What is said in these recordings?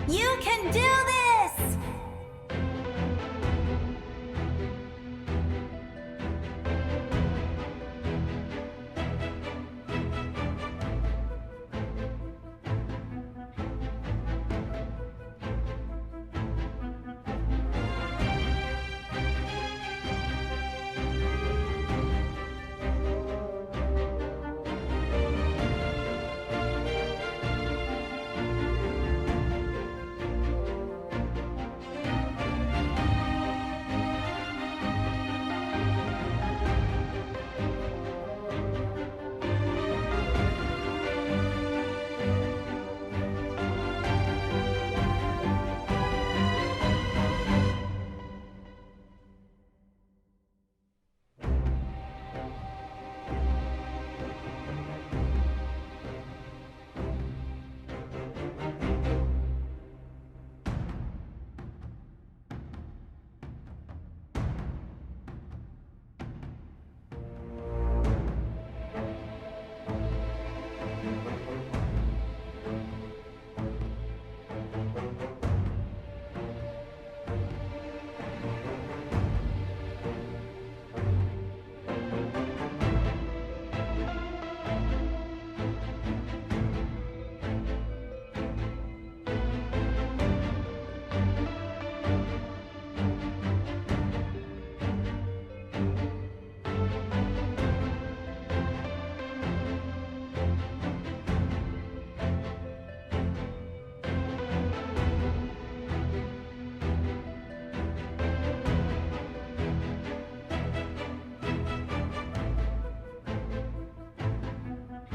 You can do this!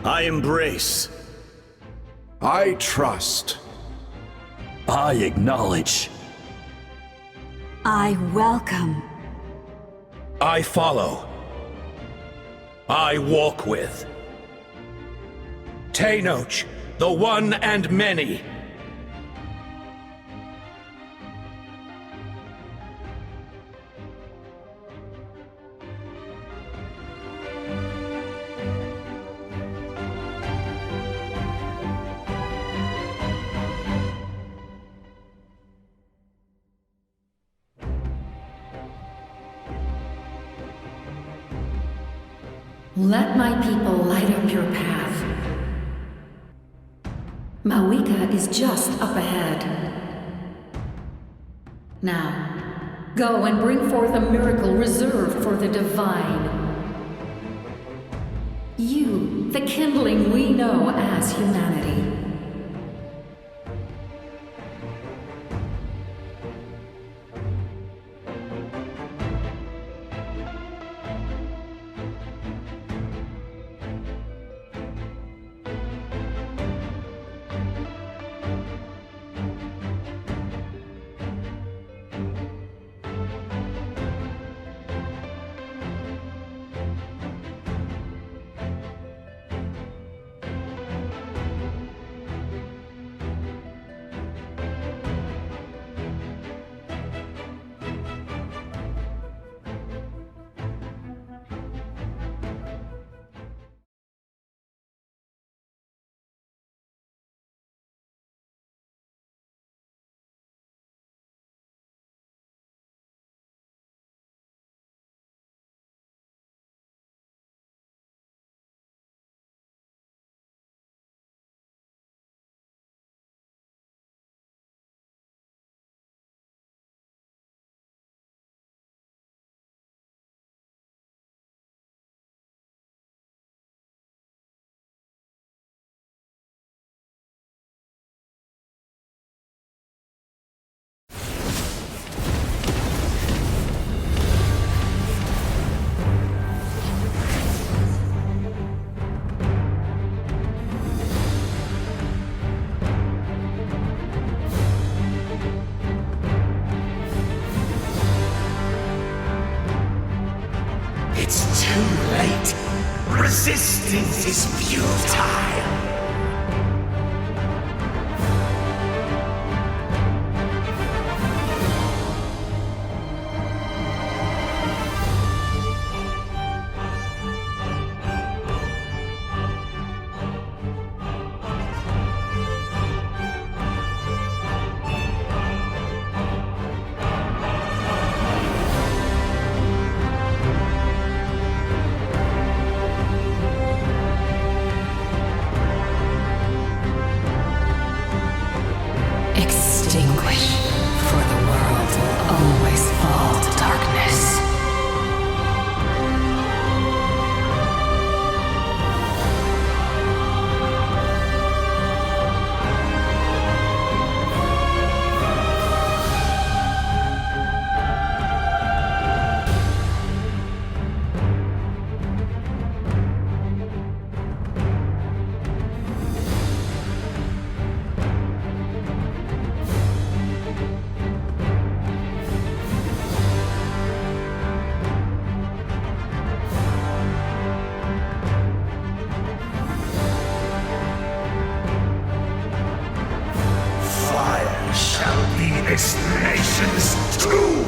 I embrace. I trust. I acknowledge. I welcome. I follow. I walk with. Tenoch, the one and many. Let my people light up your path. Mawika is just up ahead. Now, go and bring forth a miracle reserved for the divine. You, the kindling we know as humanity. It's too late. Resistance is futile. this nation's tomb!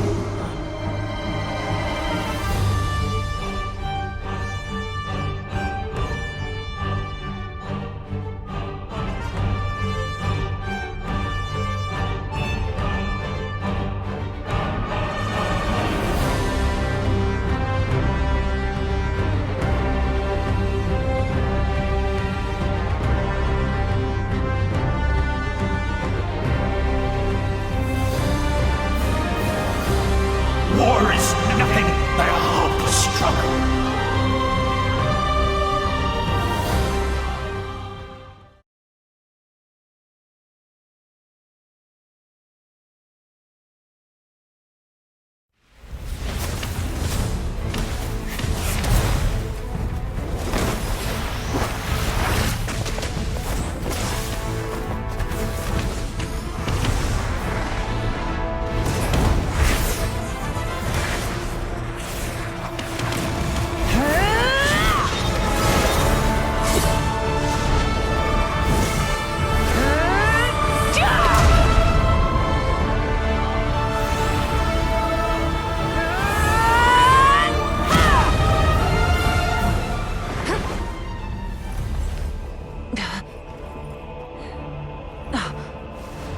War is nothing but a hopeless struggle.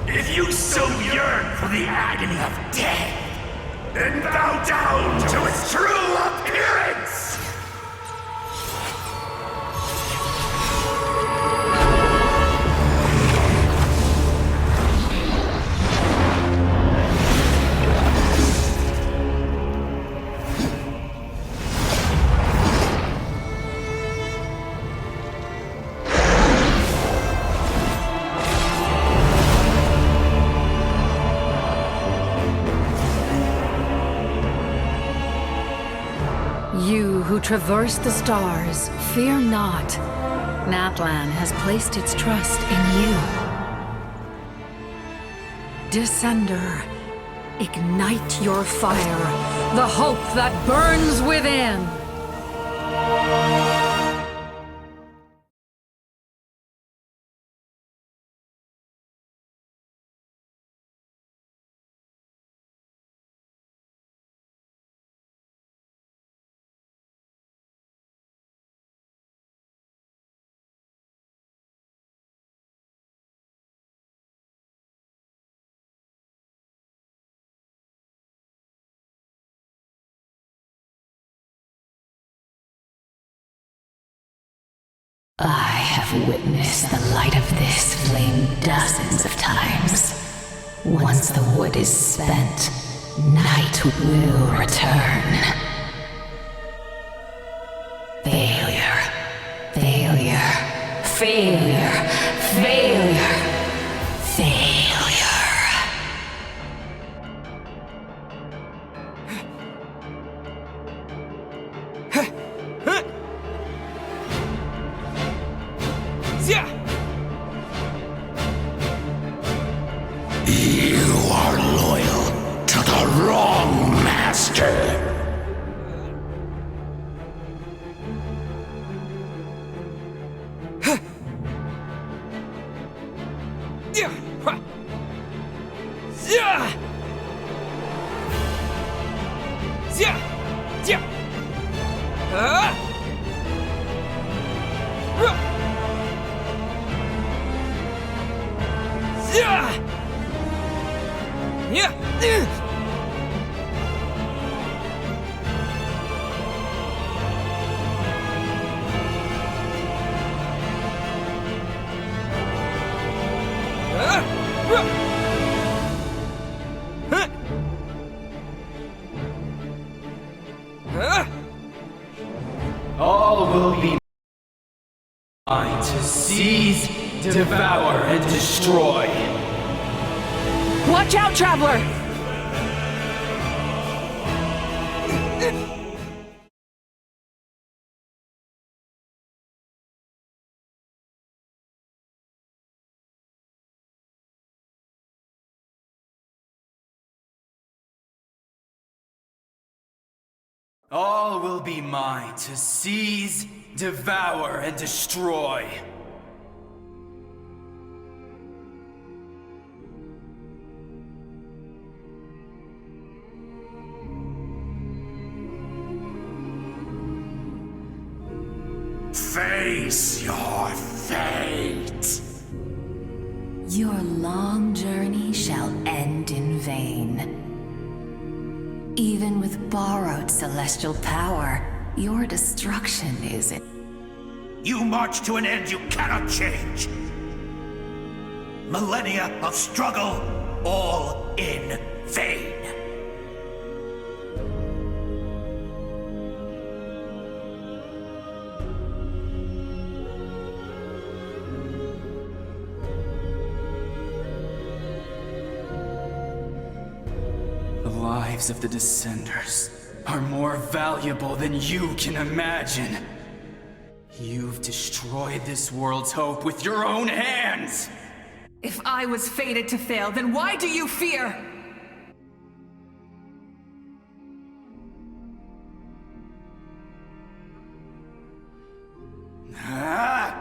If you so yearn for the agony of death, then bow down to its true appearance! You who traverse the stars, fear not. Natlan has placed its trust in you. Descender, ignite your fire, the hope that burns within! I have witnessed the light of this flame dozens of times. Once the wood is spent, night will return. Failure. Failure. Failure. Failure. Failure. You are loyal to the wrong master. All will be mine to seize, devour, and destroy. Watch out, Traveler! All will be mine to seize, devour, and destroy. Face your fate. Your long journey shall end in vain. Even with borrowed celestial power, your destruction is it. You march to an end you cannot change. Millennia of struggle, all in vain. The lives of the Descenders are more valuable than you can imagine. You've destroyed this world's hope with your own hands! If I was fated to fail, then why do you fear? Ah!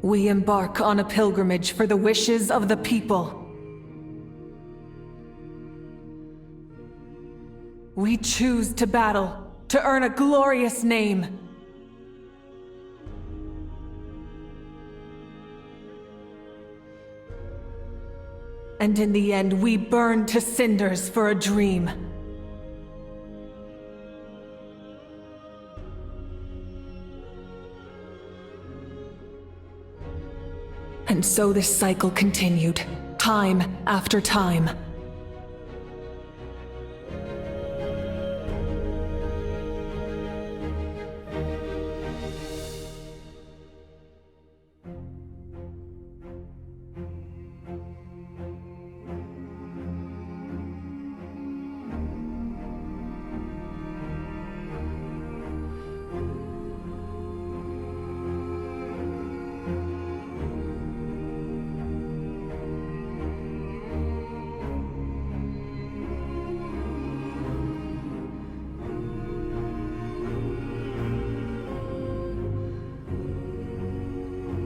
We embark on a pilgrimage for the wishes of the people. We choose to battle, to earn a glorious name. And in the end, we burn to cinders for a dream. And so this cycle continued, time after time.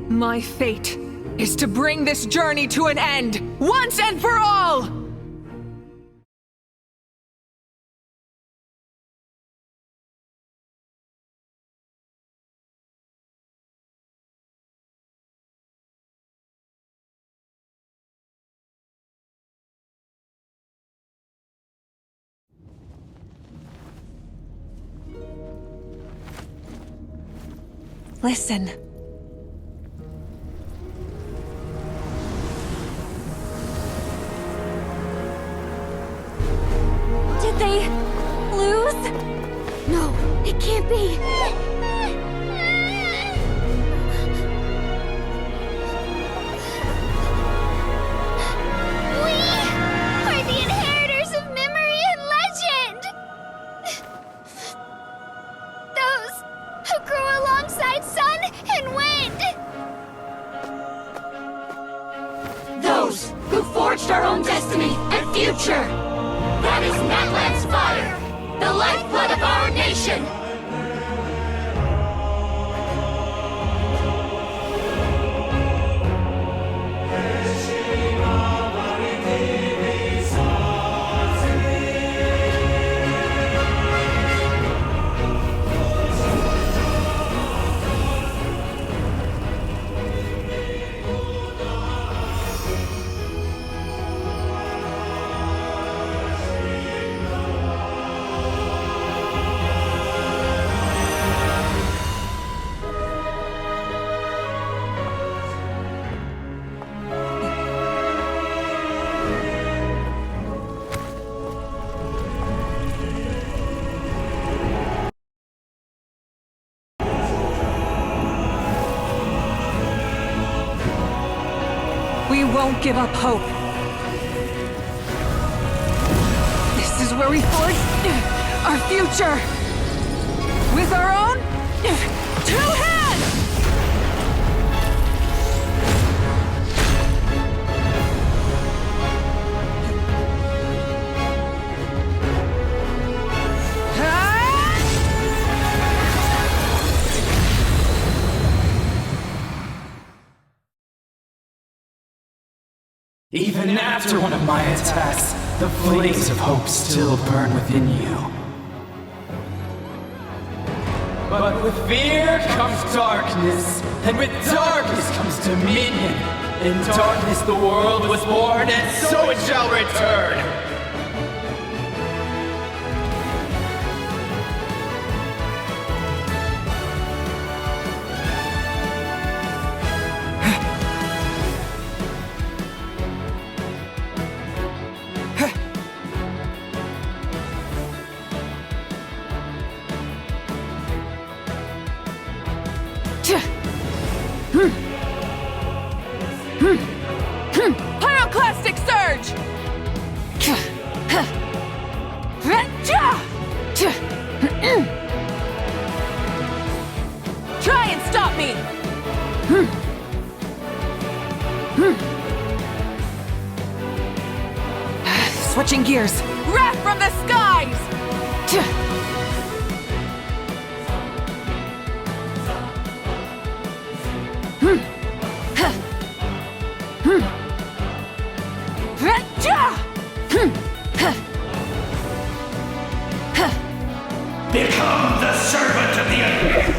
My fate is to bring this journey to an end, once and for all! Listen. Did they lose? No, it can't be. We are the inheritors of memory and legend! Those who grew alongside sun and wind! Those who forged our own destiny and future! That is Natlan's fire, the lifeblood of our nation! We won't give up hope. This is where we forge our future. With our own 2 hands! Even after one of my attacks, the flames of hope still burn within you. But with fear comes darkness, and with darkness comes dominion. In darkness the world was born, and so it shall return! Pyroclastic surge! Try and stop me! Switching gears. Wrath from the skies! Become the servant of the earth.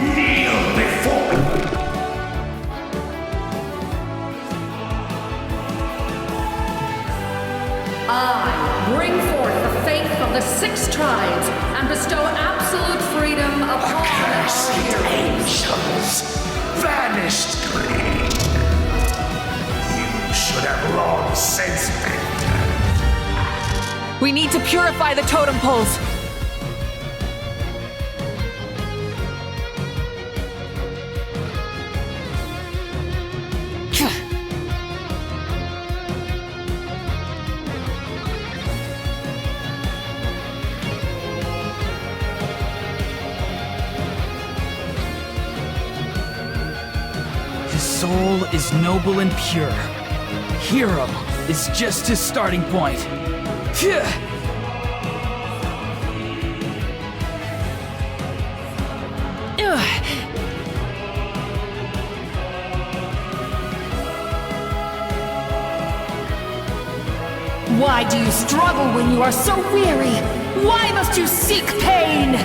Kneel before I bring forth the faith of the 6 tribes and bestow absolute freedom upon Accursed our heroes. angels, vanished greed. You should have long since been dead. We need to purify the totem poles. His soul is noble and pure. Hero is just his starting point. Phew. Why do you struggle when you are so weary? Why must you seek pain?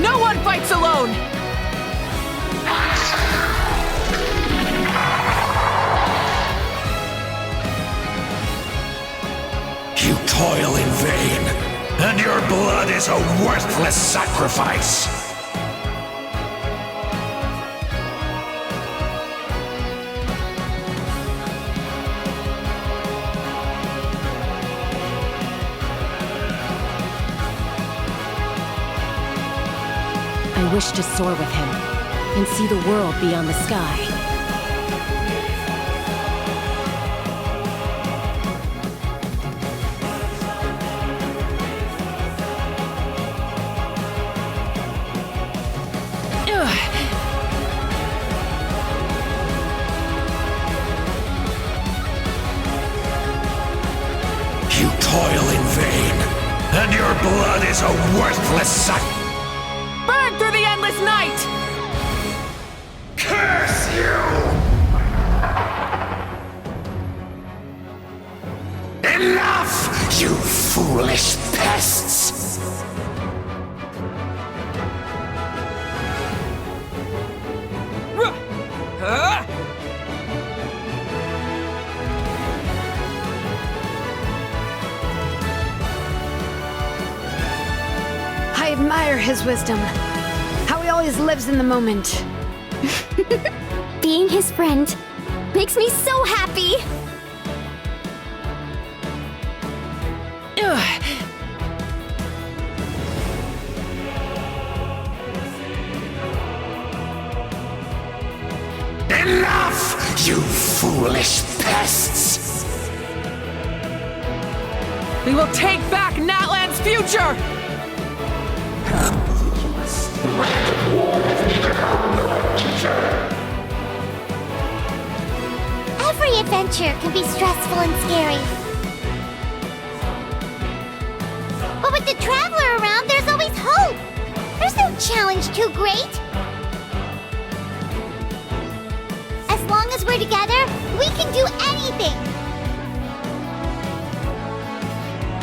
No one fights alone! You toil in vain, and your blood is a worthless sacrifice. I wish to soar with him and see the world beyond the sky. You toil in vain, and your blood is a worthless sacrifice. Burn through the endless night! Curse you! Enough, you foolish pests! I admire his wisdom. How he always lives in the moment. Being his friend makes me so happy. Enough, you foolish pests! We will take back Natlan's future! Every adventure can be stressful and scary. But with the Traveler around, there's always hope! There's no too great? As long as we're together, we can do anything!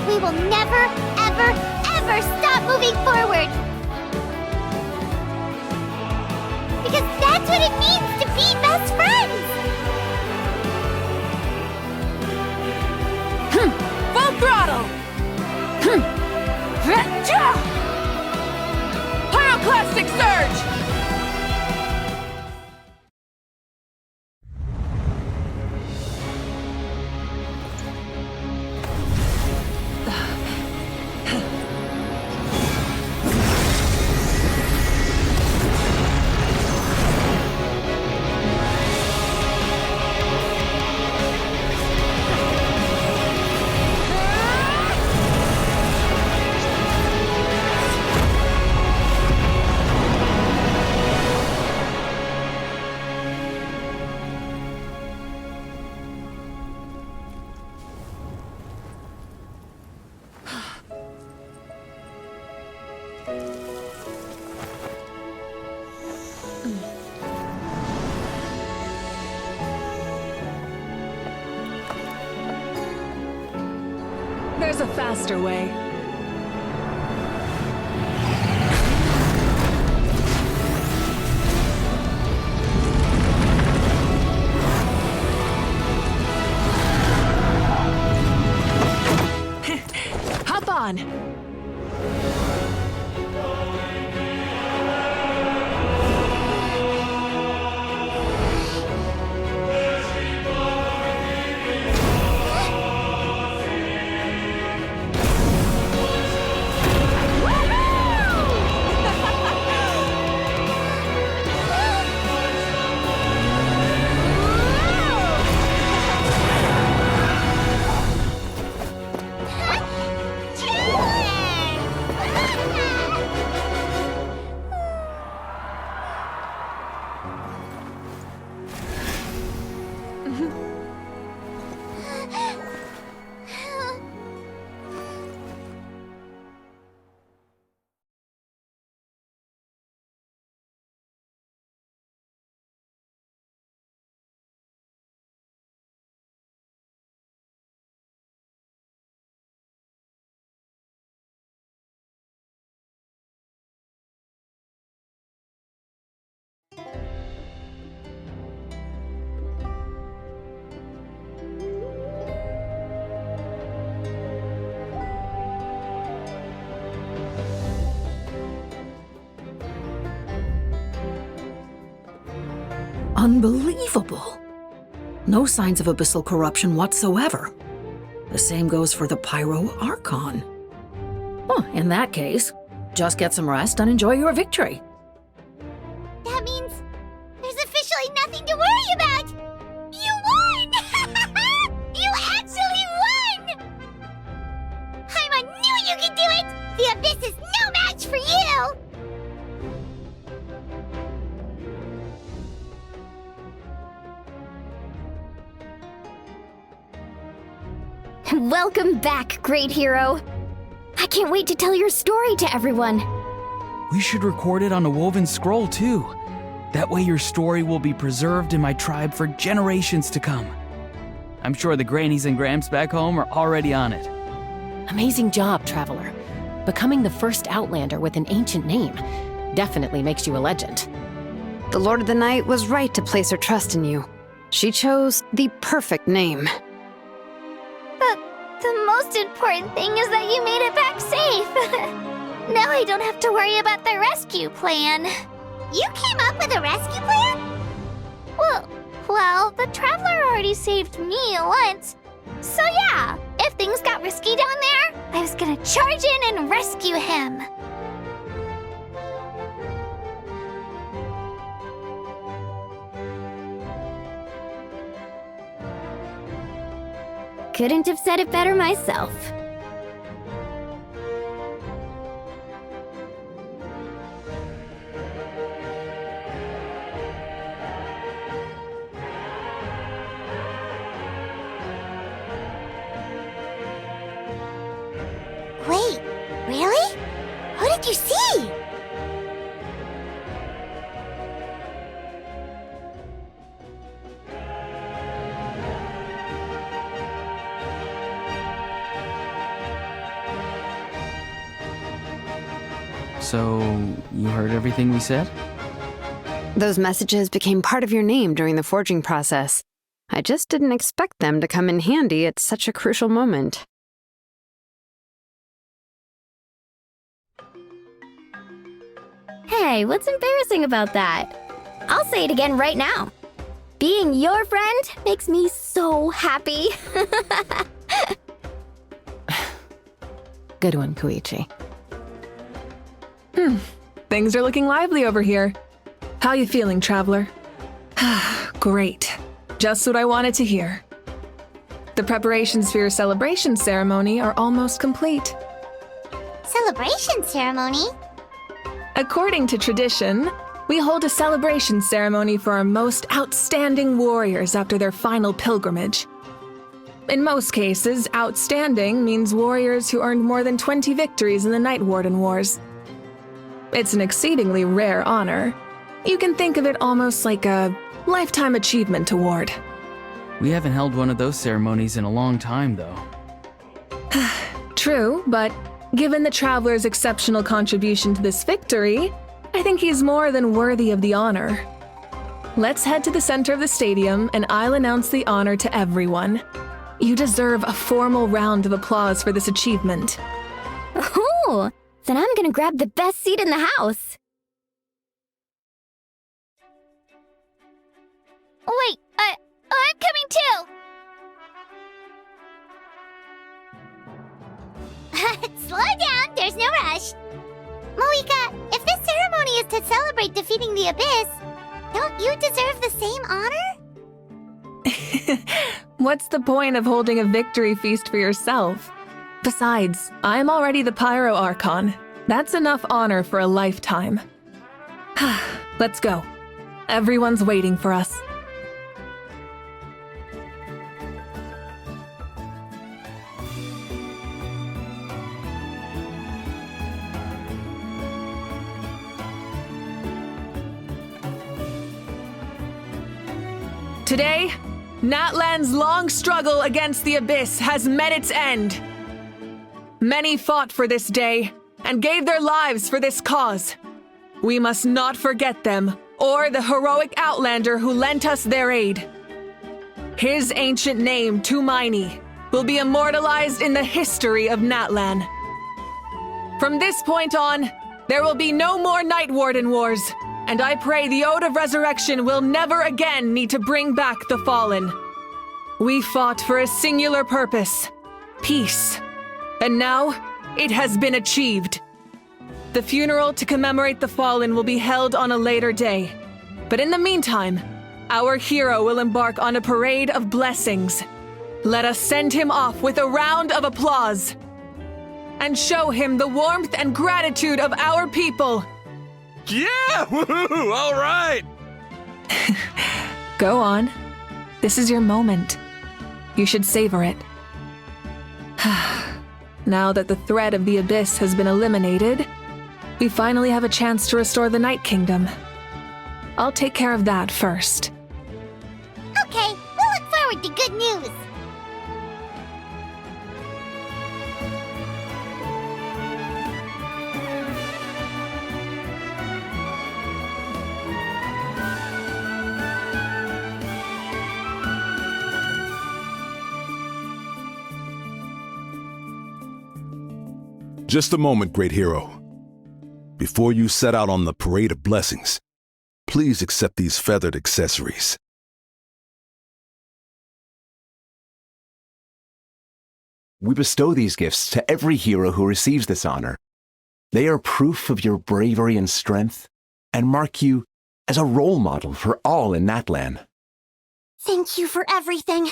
We will never, ever, ever stop moving forward! Because that's what it means to be best friends! Full throttle! Pyroclastic surge! There's a faster way. Hop on! Unbelievable. No signs of abyssal corruption whatsoever. The same goes for the Pyro Archon. Well, in that case, just get some rest and enjoy your victory. That means there's officially nothing to worry about! You won! You actually won! Paimon knew you could do it! The Abyss is no match for you! Welcome back, great hero! I can't wait to tell your story to everyone! We should record it on a woven scroll, too. That way your story will be preserved in my tribe for generations to come. I'm sure the grannies and gramps back home are already on it. Amazing job, Traveler. Becoming the first Outlander with an ancient name definitely makes you a legend. The Lord of the Night was right to place her trust in you. She chose the perfect name. The most important thing is that you made it back safe. Now I don't have to worry about the rescue plan. You came up with a rescue plan? Well, the Traveler already saved me once. So yeah, if things got risky down there, I was gonna charge in and rescue him. Couldn't have said it better myself. Wait, really? Who did you see? So, you heard everything we said? Those messages became part of your name during the forging process. I just didn't expect them to come in handy at such a crucial moment. Hey, what's embarrassing about that? I'll say it again right now. Being your friend makes me so happy. Good one, Koichi. Things are looking lively over here. How you feeling, traveler? Great. Just what I wanted to hear. The preparations for your celebration ceremony are almost complete. Celebration ceremony? According to tradition, we hold a celebration ceremony for our most outstanding warriors after their final pilgrimage. In most cases, outstanding means warriors who earned more than 20 victories in the Night Warden Wars. It's an exceedingly rare honor. You can think of it almost like a lifetime achievement award. We haven't held one of those ceremonies in a long time, though. True, but given the traveler's exceptional contribution to this victory, I think he's more than worthy of the honor. Let's head to the center of the stadium and I'll announce the honor to everyone. You deserve a formal round of applause for this achievement. Oh, then I'm gonna grab the best seat in the house. Wait, I'm coming too! Slow down, there's no rush. Moika, if this ceremony is to celebrate defeating the Abyss, don't you deserve the same honor? What's the point of holding a victory feast for yourself? Besides, I'm already the Pyro Archon. That's enough honor for a lifetime. Let's go. Everyone's waiting for us. Today, Natlan's long struggle against the Abyss has met its end. Many fought for this day and gave their lives for this cause. We must not forget them or the heroic Outlander who lent us their aid. His ancient name, Tumaini, will be immortalized in the history of Natlan. From this point on, there will be no more Night Warden Wars, and I pray the Ode of Resurrection will never again need to bring back the Fallen. We fought for a singular purpose, peace, and now it has been achieved. The funeral to commemorate the Fallen will be held on a later day, but in the meantime, our hero will embark on a parade of blessings. Let us send him off with a round of applause and show him the warmth and gratitude of our people. Yeah! Woohoo! All right! Go on. This is your moment. You should savor it. Now that the threat of the Abyss has been eliminated, we finally have a chance to restore the Night Kingdom. I'll take care of that first. Okay, we'll look forward to good news. Just a moment, great hero. Before you set out on the parade of blessings, please accept these feathered accessories. We bestow these gifts to every hero who receives this honor. They are proof of your bravery and strength, and mark you as a role model for all in Natlan. Thank you for everything.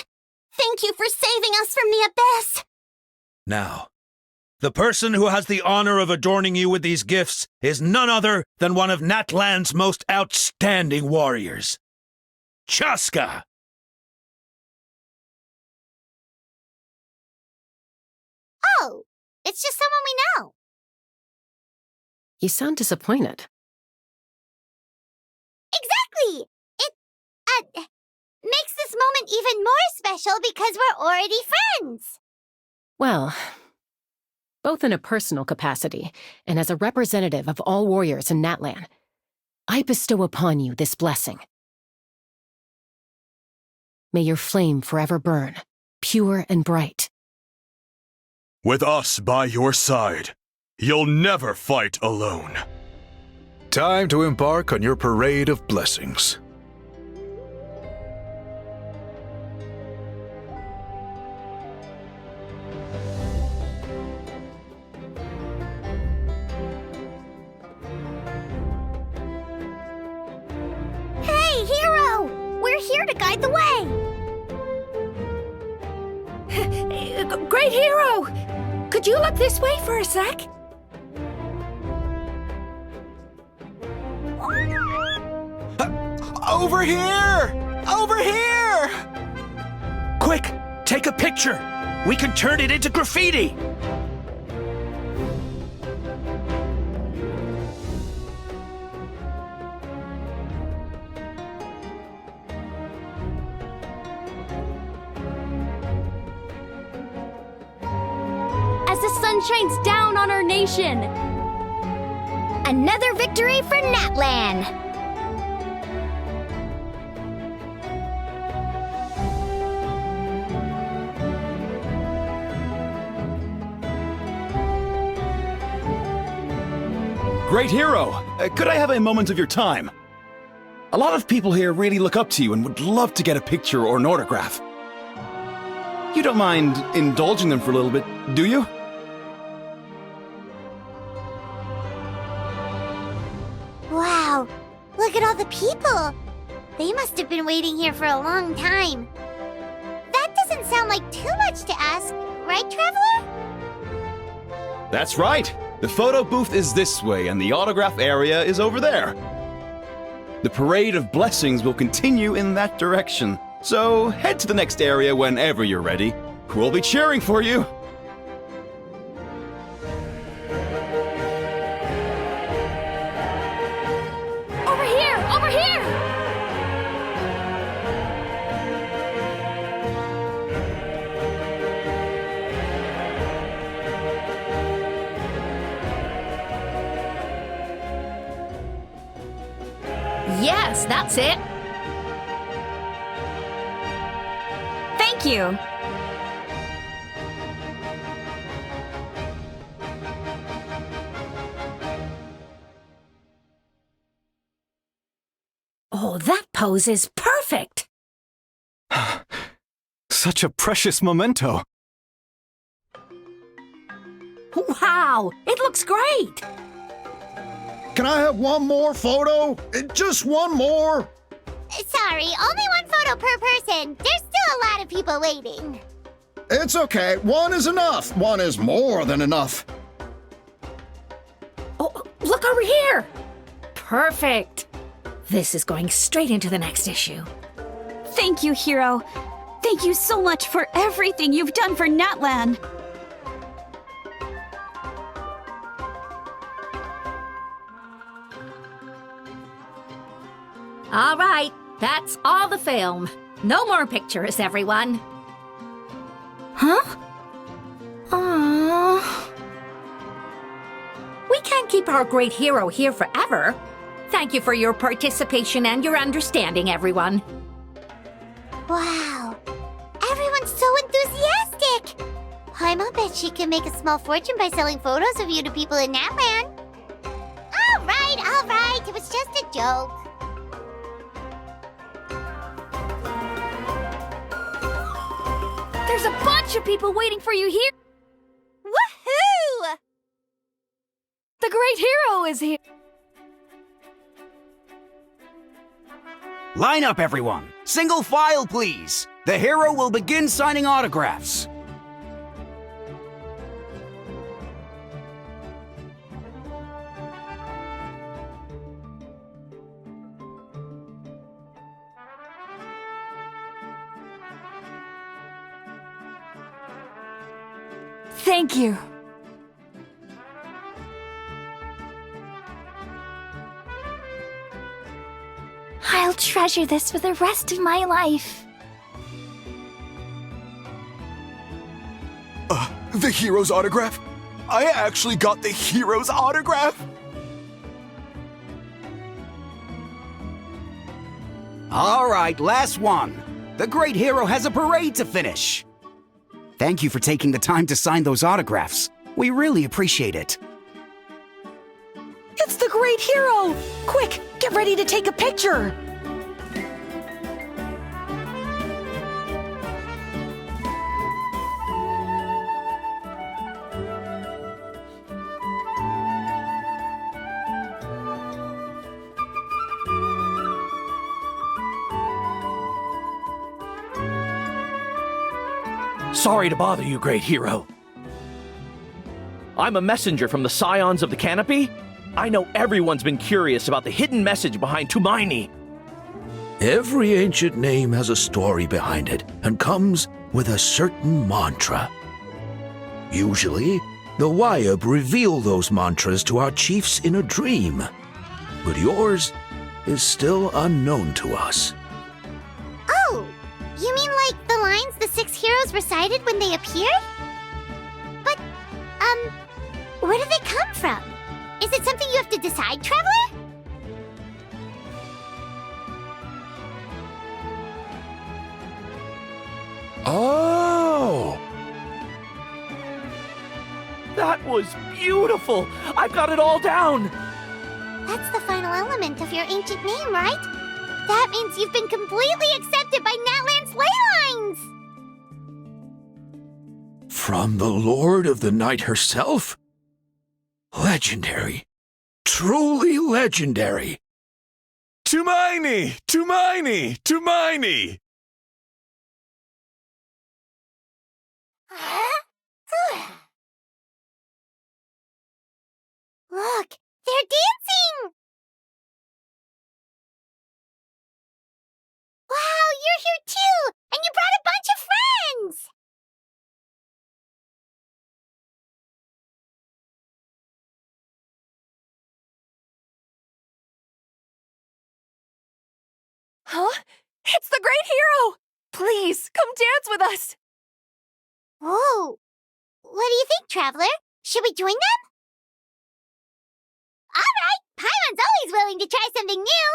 Thank you for saving us from the Abyss. Now, the person who has the honor of adorning you with these gifts is none other than one of Natlan's most outstanding warriors, Chaska! Oh, it's just someone we know. You sound disappointed. Exactly! It, makes this moment even more special because we're already friends. Well, both in a personal capacity and as a representative of all warriors in Natlan. I bestow upon you this blessing. May your flame forever burn, pure and bright. With us by your side, you'll never fight alone. Time to embark on your parade of blessings. Hey, Hero! We're here to guide the way! Great Hero! Could you look this way for a sec? Over here! Over here! Quick, take a picture. We can turn it into graffiti. As the sun shines down on our nation. Another victory for Natlan! Great Hero! Could I have a moment of your time? A lot of people here really look up to you and would love to get a picture or an autograph. You don't mind indulging them for a little bit, do you? Wow, look at all the people! They must have been waiting here for a long time. That doesn't sound like too much to ask, right, Traveler? That's right! The photo booth is this way and the autograph area is over there. The parade of blessings will continue in that direction, so head to the next area whenever you're ready. We'll be cheering for you! Over here! Over here! Yes, that's it. Thank you. Oh, that pose is perfect! Such a precious memento. Wow, it looks great! Can I have one more photo? Just one more? Sorry, only one photo per person. There's still a lot of people waiting. It's okay. One is enough. One is more than enough. Oh, look over here! Perfect! This is going straight into the next issue. Thank you, Hero. Thank you so much for everything you've done for Natlan. All right, that's all the film. No more pictures, everyone. Huh? Aww. We can't keep our great hero here forever. Thank you for your participation and your understanding, everyone. Wow, everyone's so enthusiastic. Paimon bet she can make a small fortune by selling photos of you to people in Natlan. All right, it was just a joke. There's a bunch of people waiting for you here. Woohoo! The great hero is here. Line up, everyone. Single file, please. The hero will begin signing autographs. Thank you. I'll treasure this for the rest of my life. The hero's autograph? I actually got the hero's autograph! All right, last one. The great hero has a parade to finish. Thank you for taking the time to sign those autographs. We really appreciate it. It's the great hero! Quick, get ready to take a picture! Sorry to bother you, great hero. I'm a messenger from the Scions of the Canopy. I know everyone's been curious about the hidden message behind Tumaini. Every ancient name has a story behind it and comes with a certain mantra. Usually, the Wayab reveal those mantras to our chiefs in a dream, but yours is still unknown to us. Oh, you mean like the lines the 6 heroes recited when they appeared? But, where do they come from? Is it something you have to decide, Traveler? Oh! That was beautiful! I've got it all down! That's the final element of your ancient name, right? That means you've been completely accepted by Natlan's ley lines! From the Lord of the Night herself? Legendary. Truly legendary. Tumaini! Tumaini! Tumaini! Look, they're dancing! Wow, you're here too! And you brought a bunch of friends! Huh? It's the great hero! Please, come dance with us! Whoa! What do you think, Traveler? Should we join them? Alright! Paimon's always willing to try something new!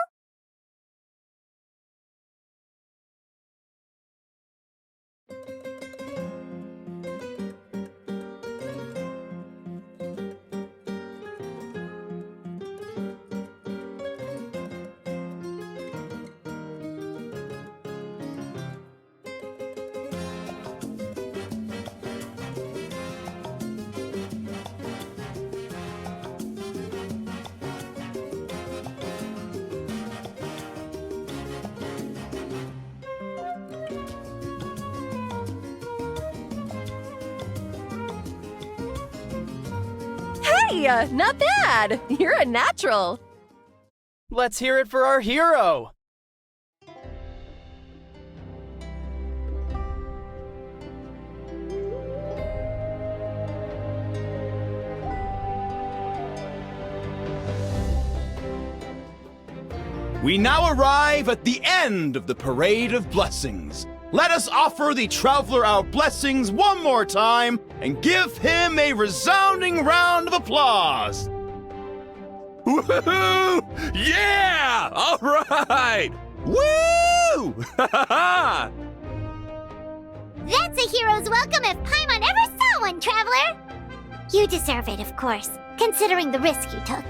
Hey, not bad! You're a natural! Let's hear it for our hero! We now arrive at the end of the Parade of Blessings. Let us offer the Traveler our blessings one more time and give him a resounding round of applause. Woohoo! Yeah! All right! Woo! That's a hero's welcome if Paimon ever saw one, Traveler! You deserve it, of course, considering the risk you took.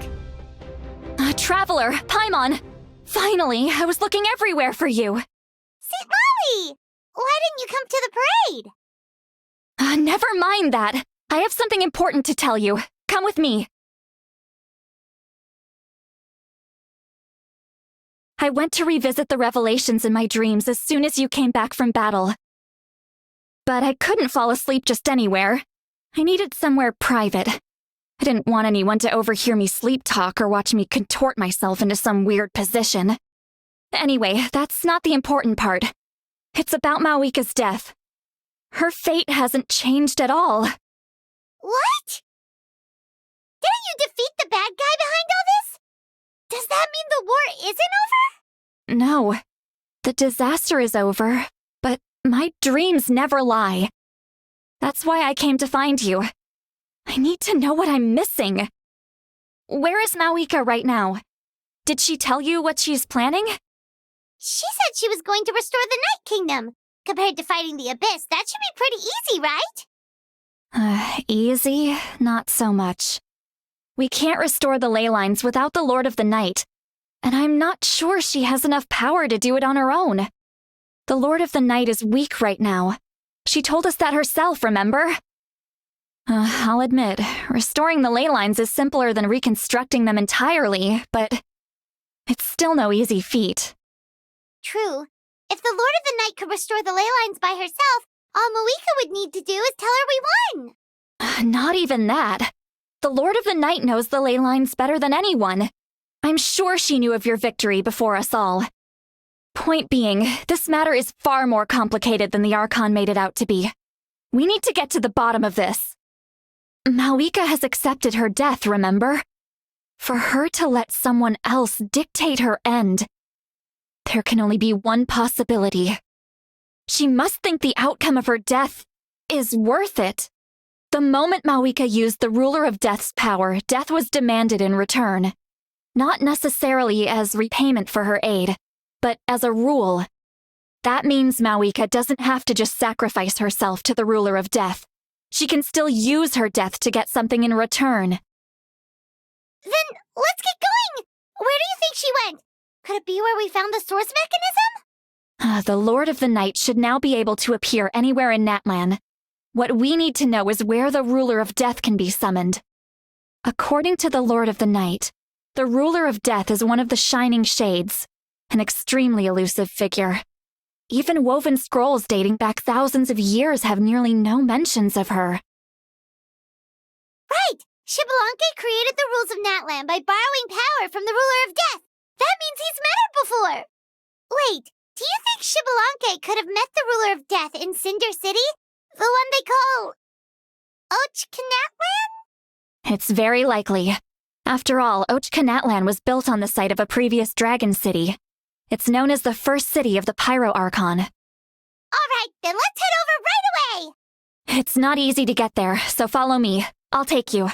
Traveler, Paimon! Finally, I was looking everywhere for you! St. Molly! Why didn't you come to the parade? Never mind that. I have something important to tell you. Come with me. I went to revisit the revelations in my dreams as soon as you came back from battle. But I couldn't fall asleep just anywhere. I needed somewhere private. I didn't want anyone to overhear me sleep talk or watch me contort myself into some weird position. Anyway, that's not the important part. It's about Mawika's death. Her fate hasn't changed at all. What? Didn't you defeat the bad guy behind all this? Does that mean the war isn't over? No. The disaster is over, but my dreams never lie. That's why I came to find you. I need to know what I'm missing. Where is Mawika right now? Did she tell you what she's planning? She said she was going to restore the Night Kingdom. Compared to fighting the Abyss, that should be pretty easy, right? Easy? Not so much. We can't restore the ley lines without the Lord of the Night, and I'm not sure she has enough power to do it on her own. The Lord of the Night is weak right now. She told us that herself, remember? I'll admit, restoring the ley lines is simpler than reconstructing them entirely, but it's still no easy feat. True. If the Lord of the Night could restore the ley lines by herself, all Mawika would need to do is tell her we won. Not even that. The Lord of the Night knows the ley lines better than anyone. I'm sure she knew of your victory before us all. Point being, this matter is far more complicated than the Archon made it out to be. We need to get to the bottom of this. Mawika has accepted her death, remember? For her to let someone else dictate her end, there can only be one possibility. She must think the outcome of her death is worth it. The moment Mawika used the Ruler of Death's power, death was demanded in return. Not necessarily as repayment for her aid, but as a rule. That means Mawika doesn't have to just sacrifice herself to the Ruler of Death. She can still use her death to get something in return. Then let's get going! Where do you think she went? Could it be where we found the source mechanism? The Lord of the Night should now be able to appear anywhere in Natlan. What we need to know is where the Ruler of Death can be summoned. According to the Lord of the Night, the Ruler of Death is one of the Shining Shades, an extremely elusive figure. Even woven scrolls dating back thousands of years have nearly no mentions of her. Right! Xbalanque created the rules of Natlan by borrowing power from the Ruler of Death. That means he's met her before! Wait, do you think Xbalanque could have met the Ruler of Death in Cinder City? The one they call... Ochkanatlan? It's very likely. After all, Ochkanatlan was built on the site of a previous dragon city. It's known as the first city of the Pyro Archon. Alright, then let's head over right away! It's not easy to get there, so follow me. I'll take you.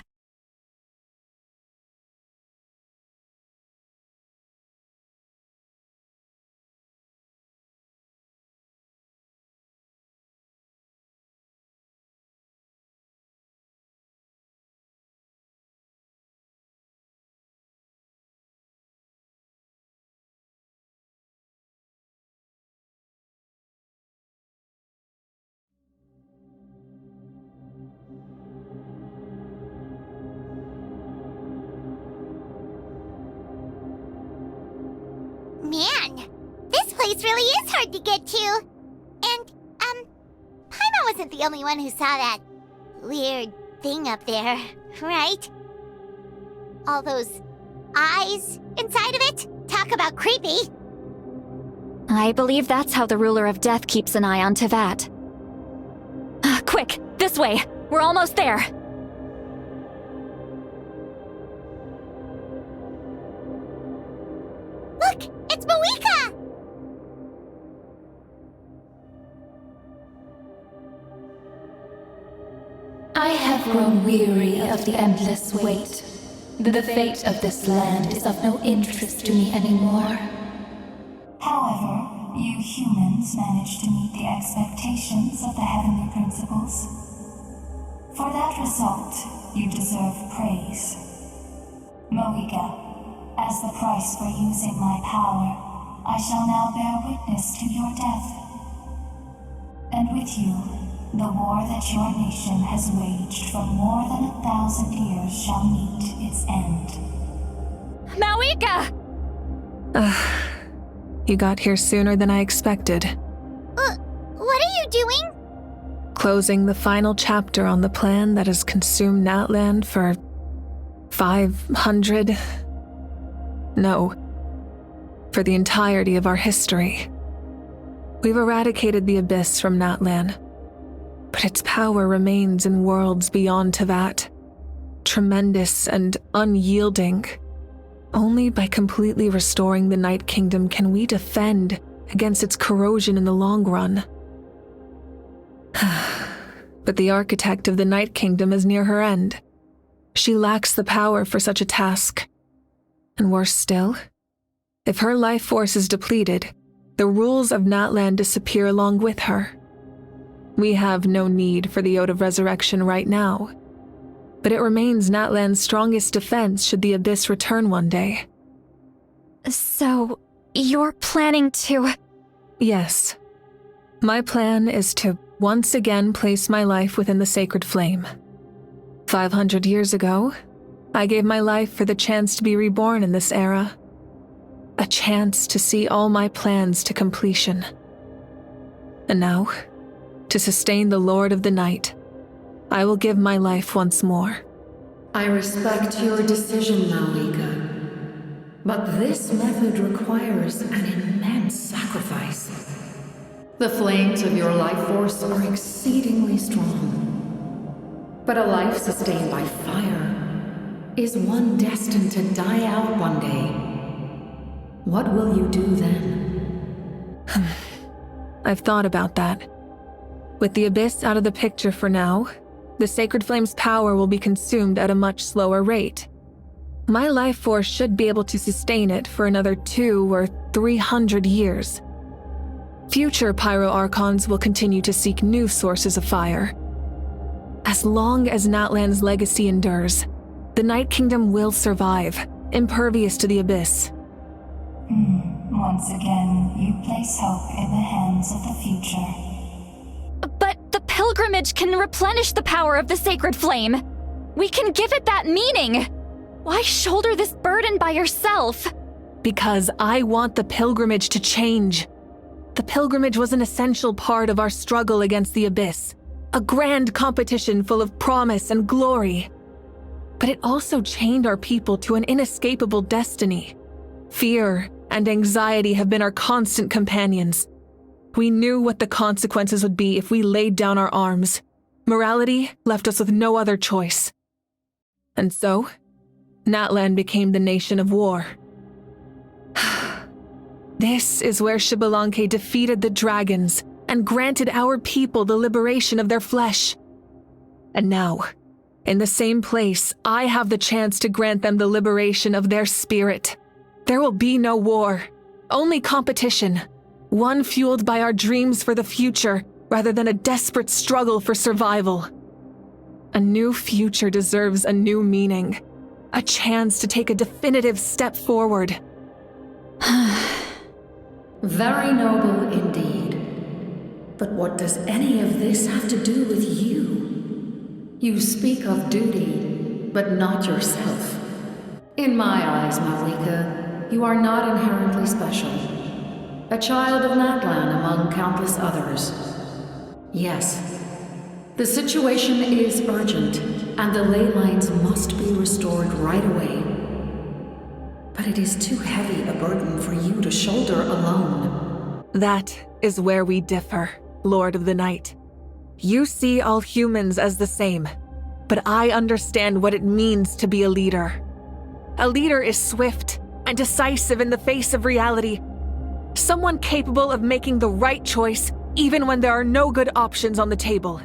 Man, this place really is hard to get to. And, Paimon wasn't the only one who saw that weird thing up there, right? All those eyes inside of it? Talk about creepy. I believe that's how the Ruler of Death keeps an eye on Tevat. Quick, this way! We're almost there! Look! It's Mawika! I have grown weary of the endless wait. The fate of this land is of no interest to me anymore. However, you humans managed to meet the expectations of the heavenly principles. For that result, you deserve praise. Mawika, as the price for using my power, I shall now bear witness to your death. And with you, the war that your nation has waged for more than 1,000 years shall meet its end. Mawika! You got here sooner than I expected. What are you doing? Closing the final chapter on the plan that has consumed Natlan for 500... No, for the entirety of our history. We've eradicated the Abyss from Natlan, but its power remains in worlds beyond Tevat, tremendous and unyielding. Only by completely restoring the Night Kingdom can we defend against its corrosion in the long run. But the architect of the Night Kingdom is near her end. She lacks the power for such a task. And worse still, if her life force is depleted, the rules of Natlan disappear along with her. We have no need for the Ode of Resurrection right now, but it remains Natlan's strongest defense should the Abyss return one day. So, you're planning to… Yes. My plan is to once again place my life within the sacred flame. 500 years ago, I gave my life for the chance to be reborn in this era. A chance to see all my plans to completion. And now, to sustain the Lord of the Night, I will give my life once more. I respect your decision, Malika. But this method requires an immense sacrifice. The flames of your life force are exceedingly strong. But a life sustained by fire is one destined to die out one day. What will you do then? I've thought about that. With the Abyss out of the picture for now, the Sacred Flame's power will be consumed at a much slower rate. My life force should be able to sustain it for another 200 or 300 years. Future Pyro Archons will continue to seek new sources of fire. As long as Natlan's legacy endures, the Night Kingdom will survive, impervious to the Abyss. Once again, you place hope in the hands of the future. But the pilgrimage can replenish the power of the sacred flame. We can give it that meaning. Why shoulder this burden by yourself? Because I want the pilgrimage to change. The pilgrimage was an essential part of our struggle against the Abyss, a grand competition full of promise and glory. But it also chained our people to an inescapable destiny. Fear and anxiety have been our constant companions. We knew what the consequences would be if we laid down our arms. Morality left us with no other choice. And so, Natlan became the nation of war. This is where Xbalanque defeated the dragons and granted our people the liberation of their flesh. And now, in the same place, I have the chance to grant them the liberation of their spirit. There will be no war, only competition, one fueled by our dreams for the future rather than a desperate struggle for survival. A new future deserves a new meaning, a chance to take a definitive step forward. Very noble indeed. But what does any of this have to do with you? You speak of duty, but not yourself. In my eyes, Malika, you are not inherently special. A child of Natlan among countless others. Yes, the situation is urgent, and the ley lines must be restored right away. But it is too heavy a burden for you to shoulder alone. That is where we differ, Lord of the Night. You see all humans as the same, but I understand what it means to be a leader. A leader is swift and decisive in the face of reality. Someone capable of making the right choice even when there are no good options on the table.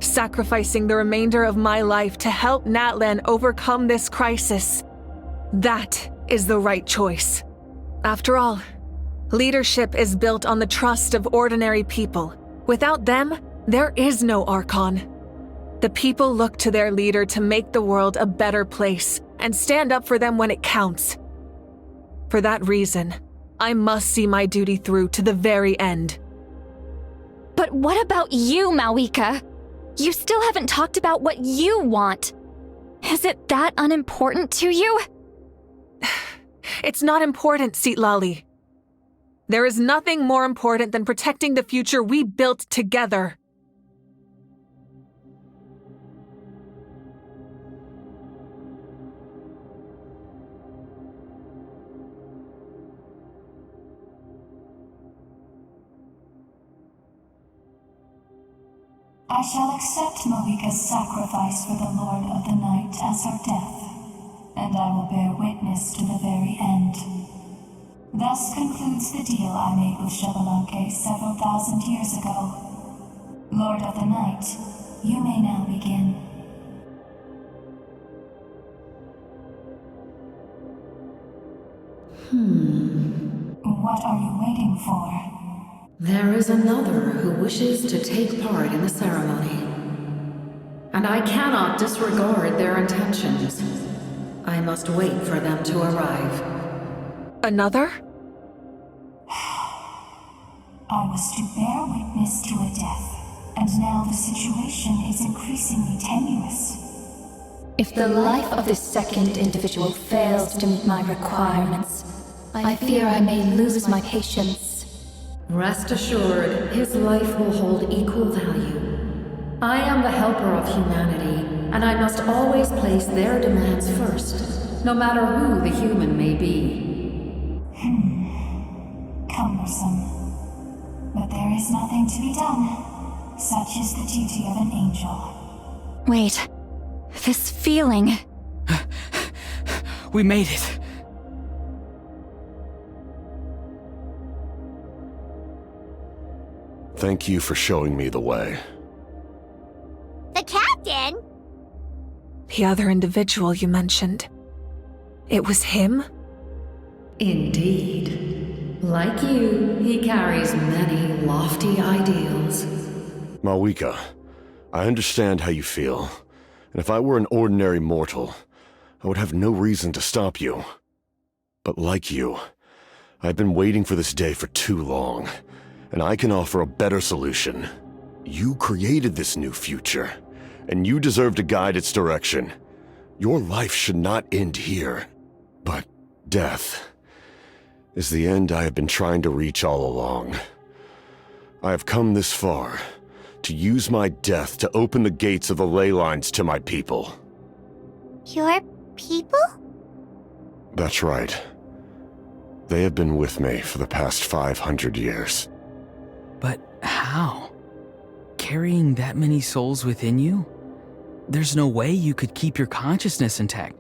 Sacrificing the remainder of my life to help Natlan overcome this crisis. That is the right choice. After all, leadership is built on the trust of ordinary people. Without them, there is no Archon. The people look to their leader to make the world a better place and stand up for them when it counts. For that reason, I must see my duty through to the very end. But what about you, Malika? You still haven't talked about what you want. Is it that unimportant to you? It's not important, Citlali. There is nothing more important than protecting the future we built together. I shall accept Malika's sacrifice for the Lord of the Night as her death, and I will bear witness to the very end. Thus concludes the deal I made with Xbalanque several thousand years ago. Lord of the Night, you may now begin. What are you waiting for? There is another who wishes to take part in the ceremony. And I cannot disregard their intentions. I must wait for them to arrive. Another? I was to bear witness to a death, and now the situation is increasingly tenuous. If the life of this second individual fails to meet my requirements, I fear I may lose my patience. Rest assured, his life will hold equal value. I am the helper of humanity, and I must always place their demands first, no matter who the human may be. Cumbersome. But there is nothing to be done. Such is the duty of an angel. Wait. This feeling. We made it. Thank you for showing me the way. The captain? The other individual you mentioned. It was him? Indeed. Like you, he carries many lofty ideals. Mawika, I understand how you feel, and if I were an ordinary mortal, I would have no reason to stop you. But like you, I've been waiting for this day for too long, and I can offer a better solution. You created this new future, and you deserve to guide its direction. Your life should not end here, but death is the end I have been trying to reach all along. I have come this far to use my death to open the gates of the ley lines to my people. Your people? That's right. They have been with me for the past 500 years. But how? Carrying that many souls within you? There's no way you could keep your consciousness intact.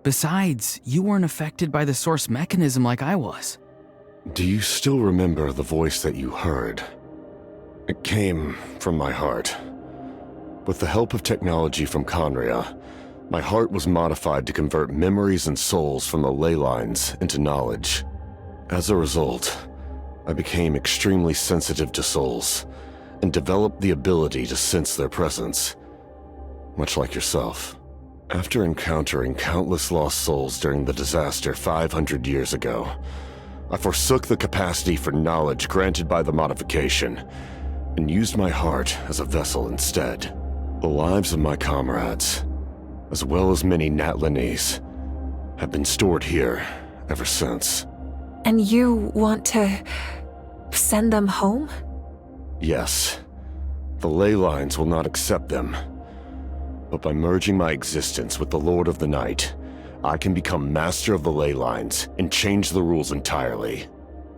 Besides, you weren't affected by the source mechanism like I was. Do you still remember the voice that you heard? It came from my heart. With the help of technology from Conria, my heart was modified to convert memories and souls from the ley lines into knowledge. As a result, I became extremely sensitive to souls, and developed the ability to sense their presence, much like yourself. After encountering countless lost souls during the disaster 500 years ago, I forsook the capacity for knowledge granted by the modification, and used my heart as a vessel instead. The lives of my comrades, as well as many Natlanese, have been stored here ever since. And you want to send them home? Yes. The ley lines will not accept them. But by merging my existence with the Lord of the Night, I can become master of the ley lines and change the rules entirely.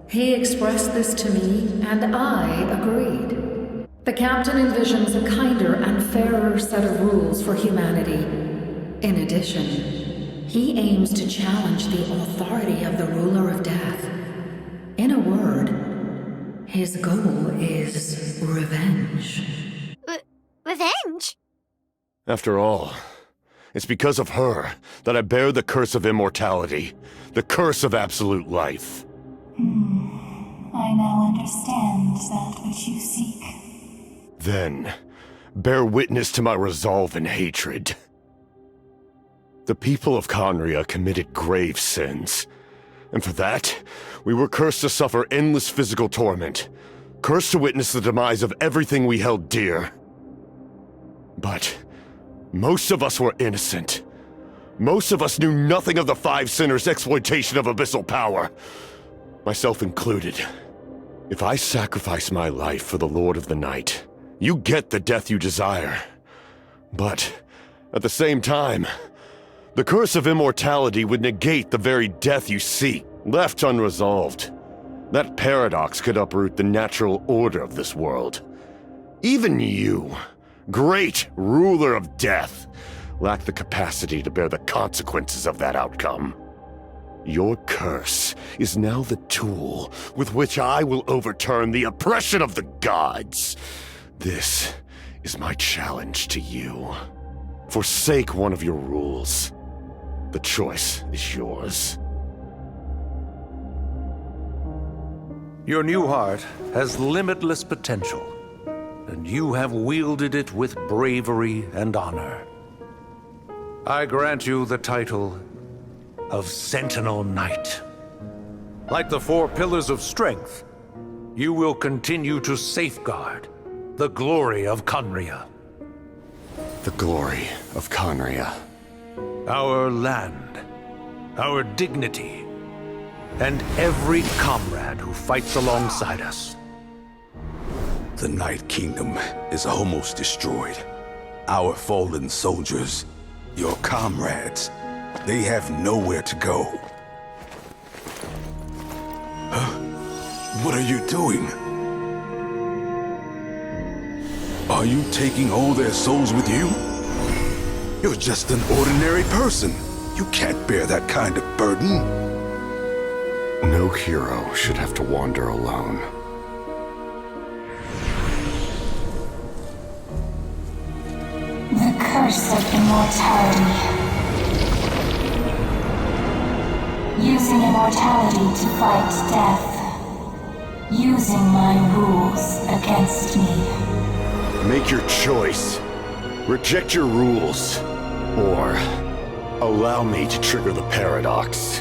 He expressed this to me, and I agreed. The captain envisions a kinder and fairer set of rules for humanity. In addition, he aims to challenge the authority of the ruler of death. In a word, his goal is revenge. Revenge? After all, it's because of her that I bear the curse of immortality, the curse of absolute life. I now understand that which you seek. Then, bear witness to my resolve and hatred. The people of Conria committed grave sins, and for that, we were cursed to suffer endless physical torment, cursed to witness the demise of everything we held dear. But most of us were innocent. Most of us knew nothing of the Five Sinners' exploitation of abyssal power, myself included. If I sacrifice my life for the Lord of the Night, you get the death you desire. But, at the same time, the curse of immortality would negate the very death you seek, left unresolved. That paradox could uproot the natural order of this world. Even you, great ruler of death, lack the capacity to bear the consequences of that outcome. Your curse is now the tool with which I will overturn the oppression of the gods. This is my challenge to you. Forsake one of your rules. The choice is yours. Your new heart has limitless potential, and you have wielded it with bravery and honor. I grant you the title of Sentinel Knight. Like the 4 pillars of strength, you will continue to safeguard the glory of Conria. The glory of Conria. Our land, our dignity, and every comrade who fights alongside us. The Night Kingdom is almost destroyed. Our fallen soldiers, your comrades, they have nowhere to go. Huh? What are you doing? Are you taking all their souls with you? You're just an ordinary person. You can't bear that kind of burden. No hero should have to wander alone. The curse of immortality. Using immortality to fight death. Using my rules against me. Make your choice. Reject your rules. Or allow me to trigger the paradox.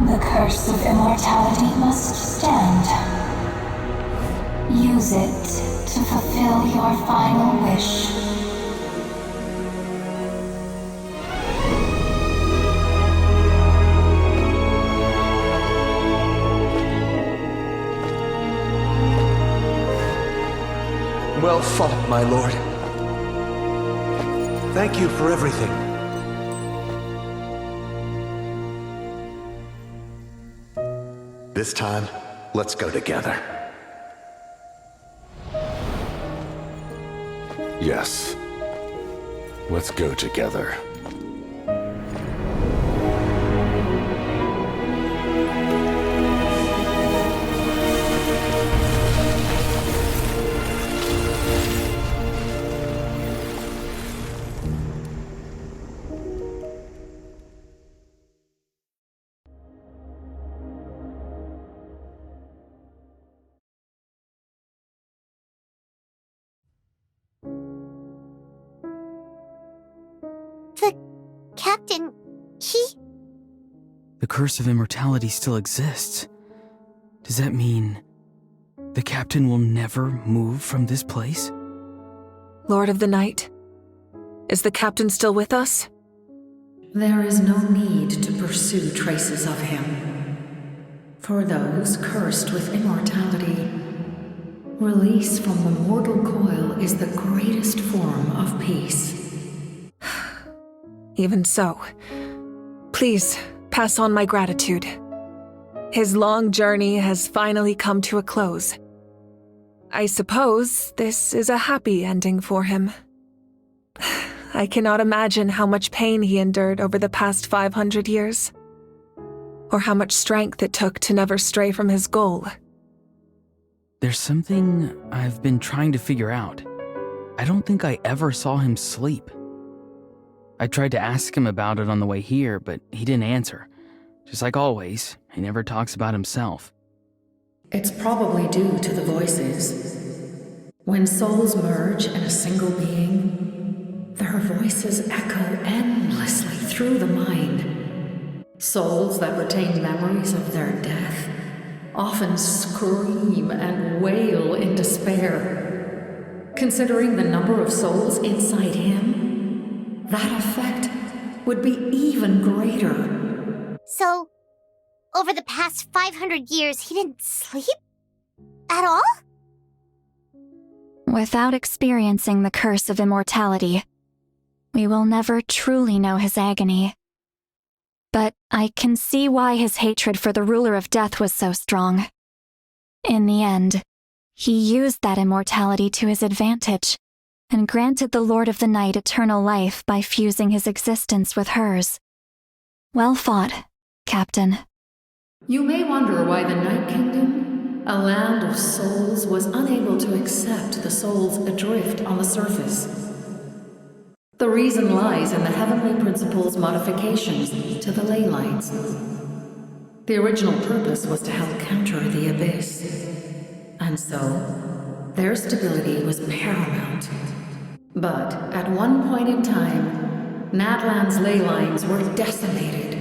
The curse of immortality must stand. Use it to fulfill your final wish. Well fought, my lord. Thank you for everything. This time, let's go together. Yes. Let's go together. Captain, The curse of immortality still exists. Does that mean the captain will never move from this place? Lord of the Night, is the captain still with us? There is no need to pursue traces of him. For those cursed with immortality, release from the mortal coil is the greatest form of peace. Even so, please pass on my gratitude. His long journey has finally come to a close. I suppose this is a happy ending for him. I cannot imagine how much pain he endured over the past 500 years, or how much strength it took to never stray from his goal. There's something I've been trying to figure out. I don't think I ever saw him sleep. I tried to ask him about it on the way here, but he didn't answer. Just like always, he never talks about himself. It's probably due to the voices. When souls merge in a single being, their voices echo endlessly through the mind. Souls that retain memories of their death often scream and wail in despair. Considering the number of souls inside him, that effect would be even greater. So, over the past 500 years, he didn't sleep? At all? Without experiencing the curse of immortality, we will never truly know his agony. But I can see why his hatred for the ruler of death was so strong. In the end, he used that immortality to his advantage, and granted the Lord of the Night eternal life by fusing his existence with hers. Well fought, Captain. You may wonder why the Night Kingdom, A land of souls was unable to accept the souls adrift on the surface. The reason lies in the Heavenly Principle's modifications to the ley lines. The original purpose was to help counter the Abyss. And so, their stability was paramount. But at one point in time, Natlan's ley lines were decimated.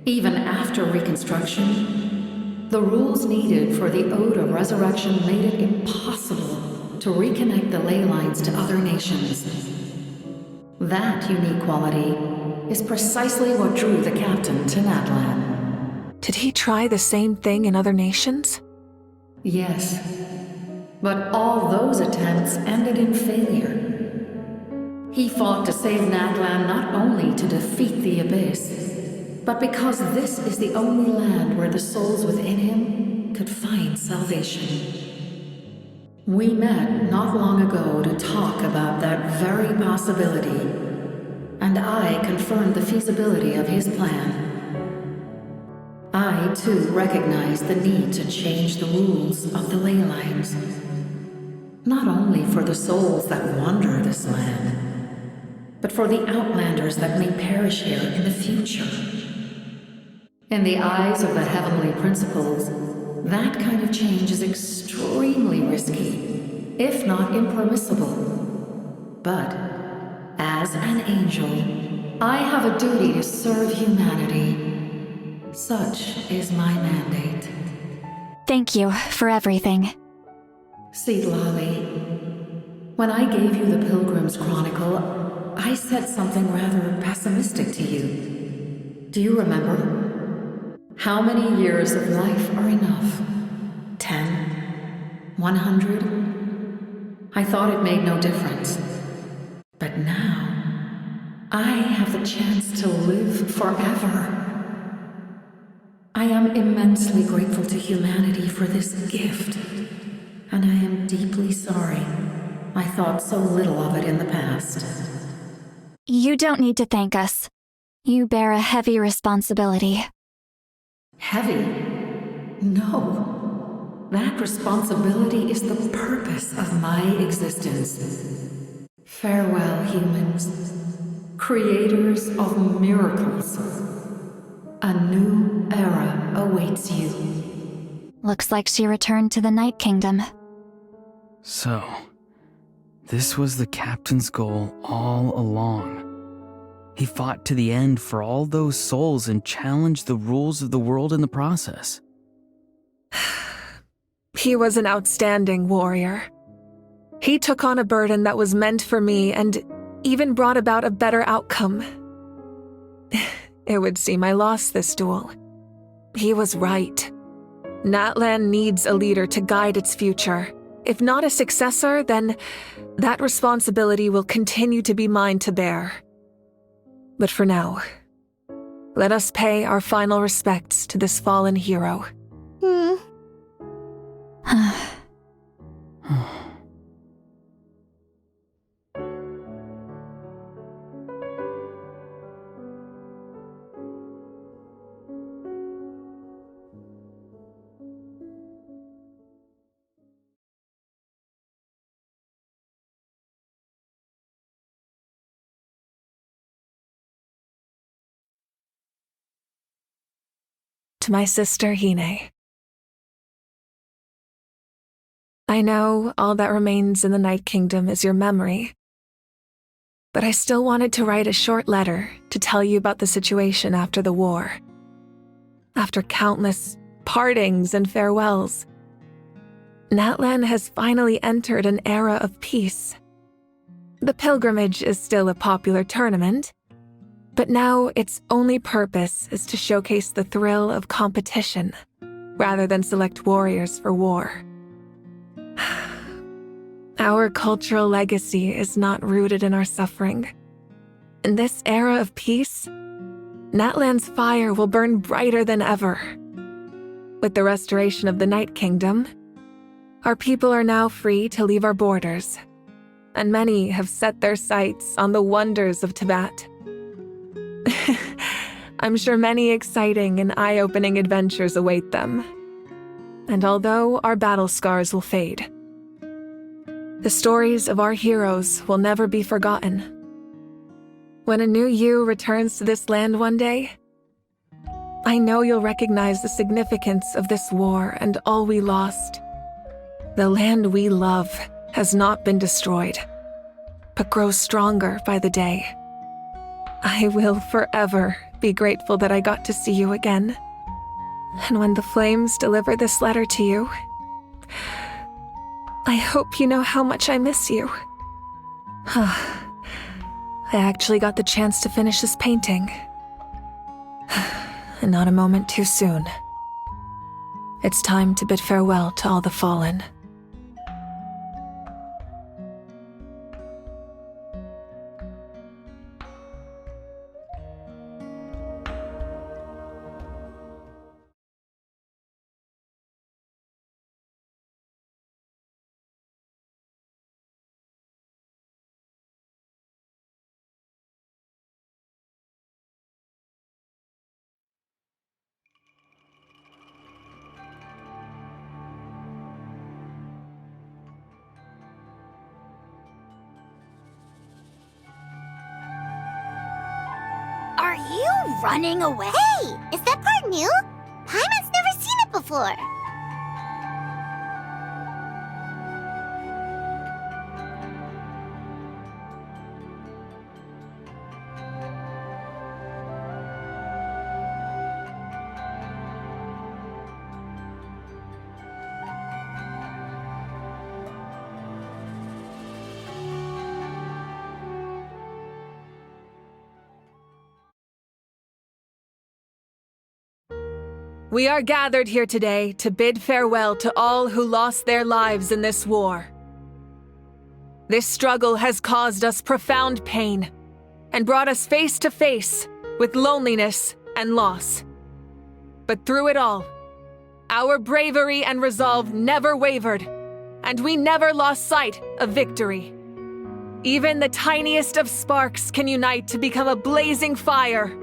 Even after reconstruction, the rules needed for the Ode of Resurrection made it impossible to reconnect the ley lines to other nations. That unique quality is precisely what drew the captain to Natlan. Did he try the same thing in other nations? Yes, but all those attempts ended in failure. He fought to save Natlan not only to defeat the Abyss, but because this is the only land where the souls within him could find salvation. We met not long ago to talk about that very possibility, and I confirmed the feasibility of his plan. I, too, recognize the need to change the rules of the ley lines. Not only for the souls that wander this land, but for the outlanders that may perish here in the future. In the eyes of the Heavenly Principles, that kind of change is extremely risky, if not impermissible. But, as an angel, I have a duty to serve humanity. Such is my mandate. Thank you for everything. Seedlolly, when I gave you the Pilgrim's Chronicle, I said something rather pessimistic to you. Do you remember? How many years of life are enough? 10? 100? I thought it made no difference. But now, I have the chance to live forever. I am immensely grateful to humanity for this gift, and I am deeply sorry I thought so little of it in the past. You don't need to thank us. You bear a heavy responsibility. Heavy? No. That responsibility is the purpose of my existence. Farewell, humans. Creators of miracles. A new era awaits you. Looks like she returned to the Night Kingdom. So, this was the captain's goal all along. He fought to the end for all those souls and challenged the rules of the world in the process. He was an outstanding warrior. He took on a burden that was meant for me and even brought about a better outcome. It would seem I lost this duel. He was right. Natlan needs a leader to guide its future. If not a successor, then that responsibility will continue to be mine to bear. But for now, let us pay our final respects to this fallen hero. To my sister Hine. I know all that remains in the Night Kingdom is your memory, but I still wanted to write a short letter to tell you about the situation after the war. After countless partings and farewells, Natlan has finally entered an era of peace. The pilgrimage is still a popular tournament, but now its only purpose is to showcase the thrill of competition, rather than select warriors for war. Our cultural legacy is not rooted in our suffering. In this era of peace, Natlan's fire will burn brighter than ever. With the restoration of the Night Kingdom, our people are now free to leave our borders, and many have set their sights on the wonders of Tibet. I'm sure many exciting and eye-opening adventures await them. and although our battle scars will fade, the stories of our heroes will never be forgotten. When a new you returns to this land one day, I know you'll recognize the significance of this war and all we lost. The land we love has not been destroyed, but grows stronger by the day. I will forever be grateful that I got to see you again. And when the flames deliver this letter to you, I hope you know how much I miss you. I actually got the chance to finish this painting. And not a moment too soon. It's time to bid farewell to all the fallen. Are you running away? Hey, is that part new? Paimon's never seen it before. We are gathered here today to bid farewell to all who lost their lives in this war. This struggle has caused us profound pain and brought us face to face with loneliness and loss. But through it all, our bravery and resolve never wavered, and we never lost sight of victory. Even the tiniest of sparks can unite to become a blazing fire.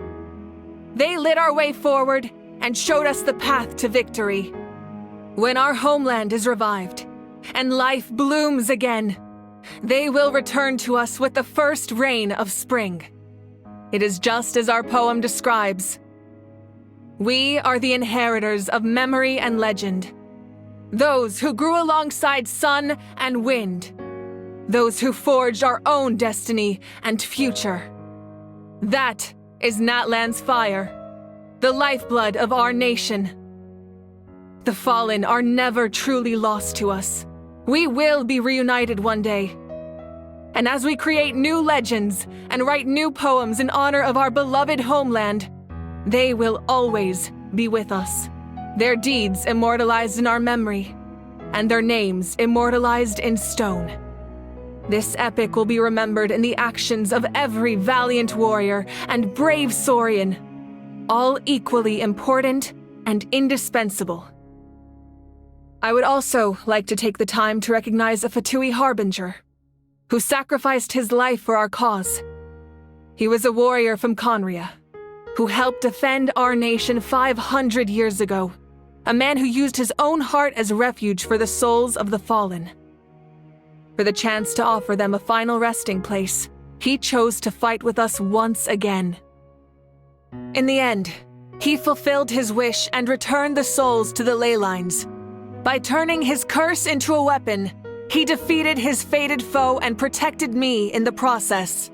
They lit our way forward and showed us the path to victory. When our homeland is revived and life blooms again, they will return to us with the first rain of spring. It is just as our poem describes. We are the inheritors of memory and legend, those who grew alongside sun and wind, those who forged our own destiny and future. That is Natlan's fire, the lifeblood of our nation. The fallen are never truly lost to us. We will be reunited one day. And as we create new legends and write new poems in honor of our beloved homeland, they will always be with us. Their deeds immortalized in our memory, and their names immortalized in stone. This epic will be remembered in the actions of every valiant warrior and brave Saurian, all equally important and indispensable. I would also like to take the time to recognize a Fatui Harbinger, who sacrificed his life for our cause. He was a warrior from Conria, who helped defend our nation 500 years ago, a man who used his own heart as refuge for the souls of the fallen. For the chance to offer them a final resting place, he chose to fight with us once again. In the end, he fulfilled his wish and returned the souls to the ley lines. By turning his curse into a weapon, he defeated his fated foe and protected me in the process.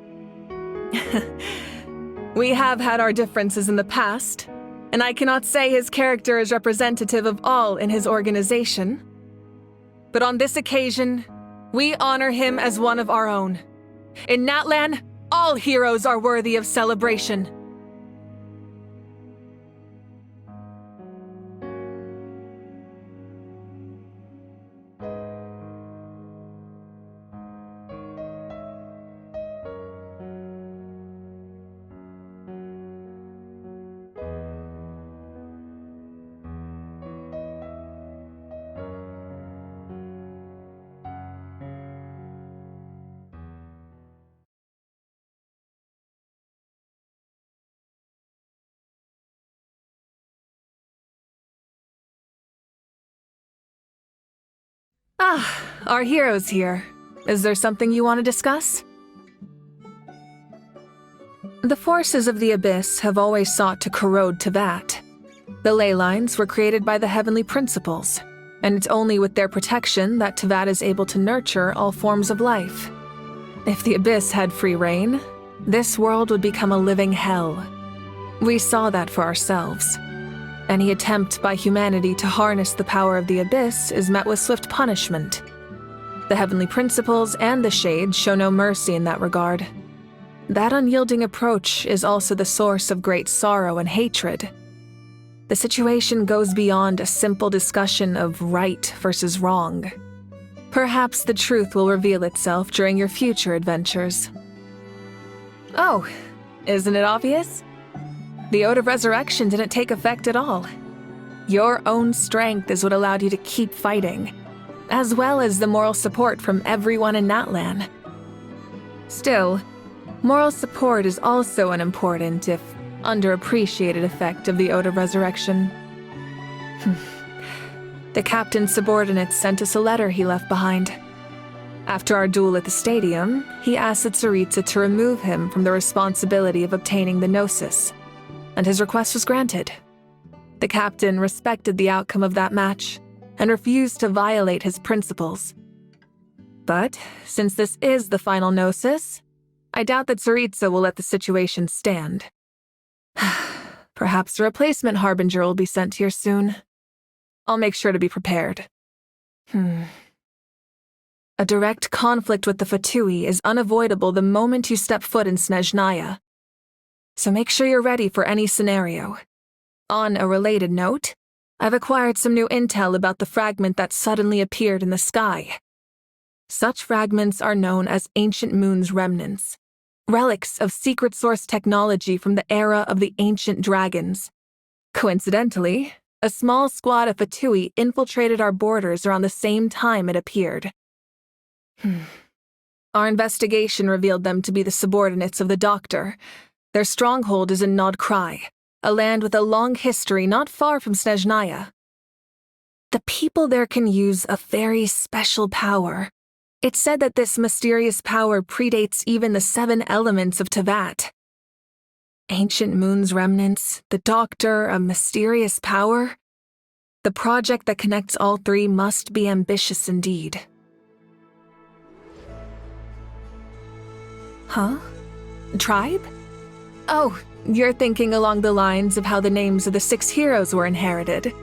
We have had our differences in the past, and I cannot say his character is representative of all in his organization. But on this occasion, we honor him as one of our own. In Natlan, all heroes are worthy of celebration. Our hero's here. Is there something you want to discuss? The forces of the Abyss have always sought to corrode Tevat. The ley lines were created by the Heavenly Principles, and it's only with their protection that Tevat is able to nurture all forms of life. If the Abyss had free reign, this world would become a living hell. We saw that for ourselves. Any attempt by humanity to harness the power of the Abyss is met with swift punishment. The Heavenly Principles and the Shades show no mercy in that regard. That unyielding approach is also the source of great sorrow and hatred. The situation goes beyond a simple discussion of right versus wrong. Perhaps the truth will reveal itself during your future adventures. Oh, isn't it obvious? The Ode of Resurrection didn't take effect at all. Your own strength is what allowed you to keep fighting, as well as the moral support from everyone in Natlan. Still, moral support is also an important, if underappreciated, effect of the Ode of Resurrection. The captain's subordinates sent us a letter he left behind. After our duel at the stadium, he asked the Tsaritsa to remove him from the responsibility of obtaining the Gnosis, and his request was granted. The captain respected the outcome of that match and refused to violate his principles. But since this is the final Gnosis, I doubt that Tsaritsa will let the situation stand. Perhaps a replacement Harbinger will be sent here soon. I'll make sure to be prepared. A direct conflict with the Fatui is unavoidable the moment you step foot in Snezhnaya. So make sure you're ready for any scenario. On a related note, I've acquired some new intel about the fragment that suddenly appeared in the sky. Such fragments are known as Ancient Moon's remnants, relics of secret source technology from the era of the ancient dragons. Coincidentally, a small squad of Fatui infiltrated our borders around the same time it appeared. Our investigation revealed them to be the subordinates of the Doctor. Their stronghold is in Nod Krai, a land with a long history not far from Snezhnaya. The people there can use a very special power. It's said that this mysterious power predates even the 7 elements of Tevat. Ancient Moon's remnants, the Doctor, a mysterious power. The project that connects all 3 must be ambitious indeed. Huh? Tribe? Oh, you're thinking along the lines of how the names of the 6 heroes were inherited.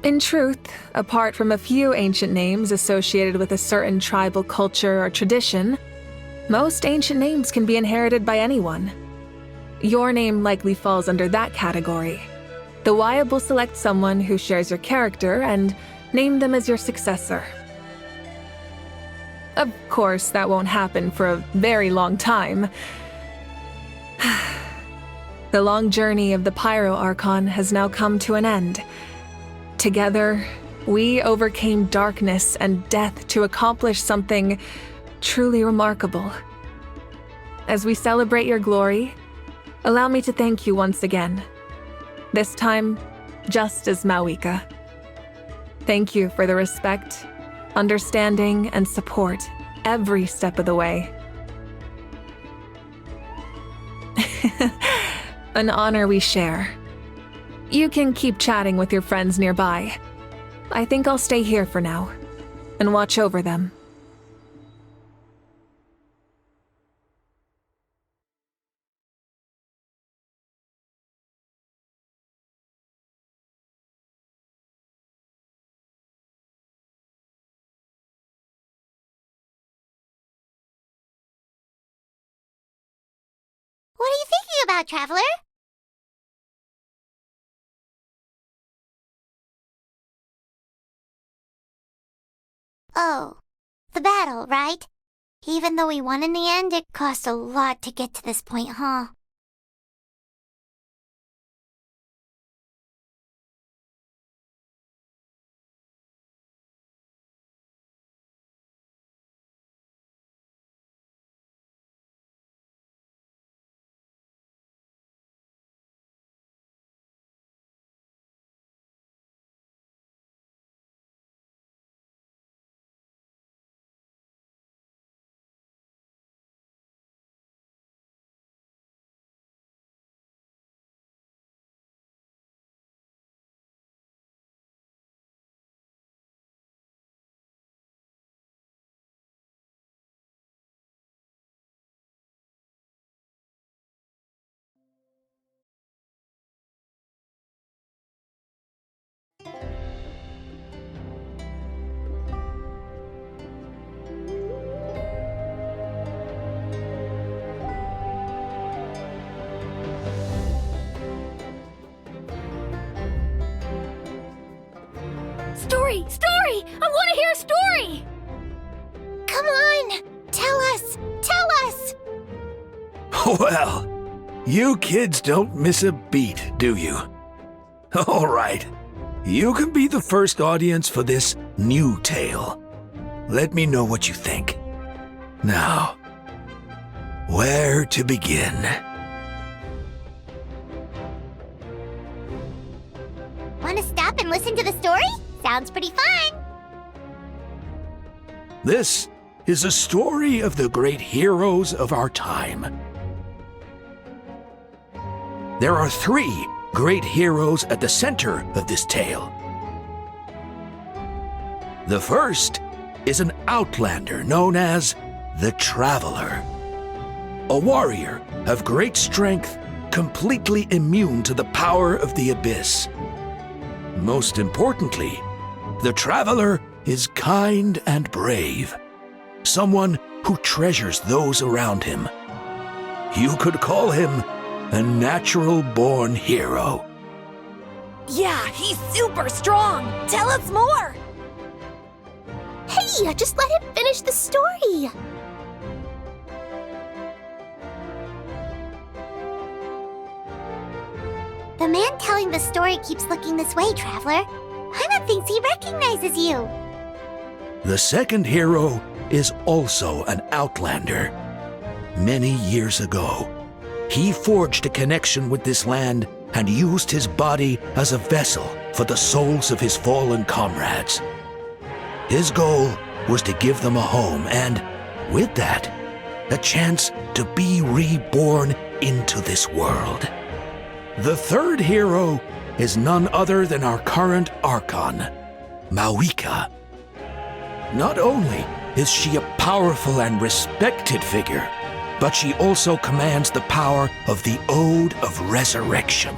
In truth, apart from a few ancient names associated with a certain tribal culture or tradition, most ancient names can be inherited by anyone. Your name likely falls under that category. The Wyab will select someone who shares your character and name them as your successor. Of course, that won't happen for a very long time. The long journey of the Pyro Archon has now come to an end. Together, we overcame darkness and death to accomplish something truly remarkable. As we celebrate your glory, allow me to thank you once again. This time, just as Mawika. Thank you for the respect, understanding, and support every step of the way. An honor we share. You can keep chatting with your friends nearby. I think I'll stay here for now and watch over them. What are you thinking about, Traveler? Oh, the battle, right? Even though we won in the end, it cost a lot to get to this point, huh? Story! Story! I want to hear a story! Come on! Tell us! Tell us! Well, you kids don't miss a beat, do you? All right. You can be the first audience for this new tale. Let me know what you think. Now, where to begin? Want to stop and listen to the story? Sounds pretty fun! This is a story of the great heroes of our time. There are 3 great heroes at the center of this tale. The first is an outlander known as the Traveler. A warrior of great strength, completely immune to the power of the Abyss. Most importantly, the Traveler is kind and brave. Someone who treasures those around him. You could call him a natural-born hero. Yeah, he's super strong! Tell us more! Hey, just let him finish the story! The man telling the story keeps looking this way, Traveler. Paimon thinks he recognizes you. The second hero is also an outlander. Many years ago, he forged a connection with this land and used his body as a vessel for the souls of his fallen comrades. His goal was to give them a home and, with that, a chance to be reborn into this world. The third hero is none other than our current Archon, Mawika. Not only is she a powerful and respected figure, but she also commands the power of the Ode of Resurrection,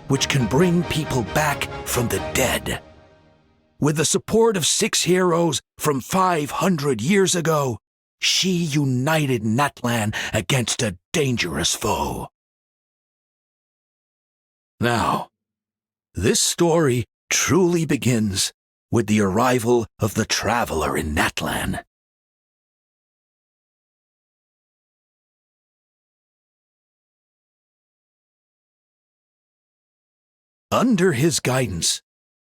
which can bring people back from the dead. With the support of 6 heroes from 500 years ago, she united Natlan against a dangerous foe. Now, this story truly begins with the arrival of the Traveler in Natlan. Under his guidance,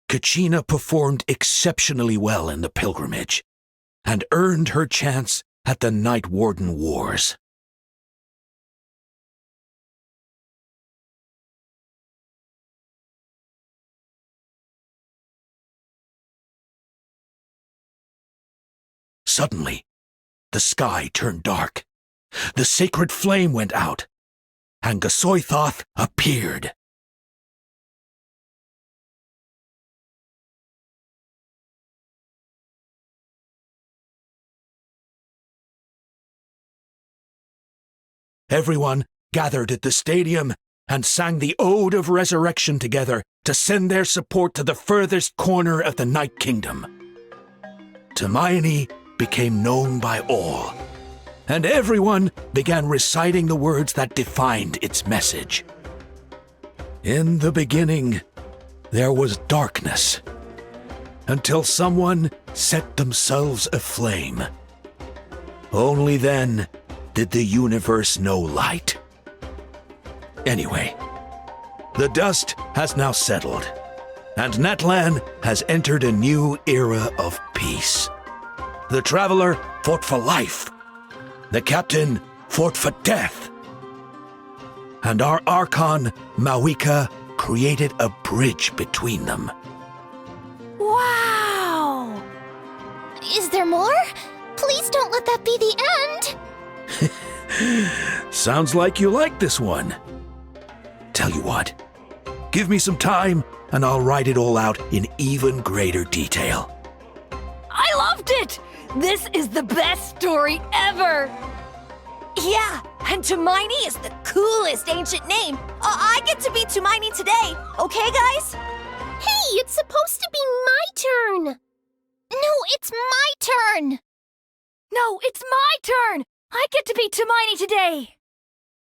Kachina performed exceptionally well in the pilgrimage and earned her chance at the Night Warden Wars. Suddenly, the sky turned dark, the sacred flame went out, and Gasoithoth appeared. Everyone gathered at the stadium and sang the Ode of Resurrection together to send their support to the furthest corner of the Night Kingdom. Hermione became known by all, and everyone began reciting the words that defined its message. In the beginning, there was darkness, until someone set themselves aflame. Only then did the universe know light. Anyway, the dust has now settled, and Natlan has entered a new era of peace. The Traveler fought for life. The Captain fought for death. And our Archon, Mawika, created a bridge between them. Wow! Is there more? Please don't let that be the end! Sounds like you like this one. Tell you what, give me some time and I'll write it all out in even greater detail. I loved it! This is the best story ever! Yeah, and Tumaini is the coolest ancient name. I get to be Tumaini today, okay, guys? Hey, it's supposed to be my turn! No, it's my turn! No, it's my turn! I get to be Tumaini today!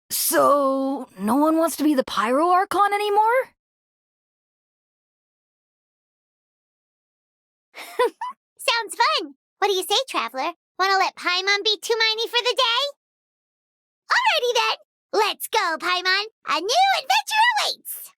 So, no one wants to be the Pyro Archon anymore? Sounds fun. What do you say, Traveler? Want to let Paimon be Tumaini for the day? Alrighty then. Let's go, Paimon. A new adventure awaits.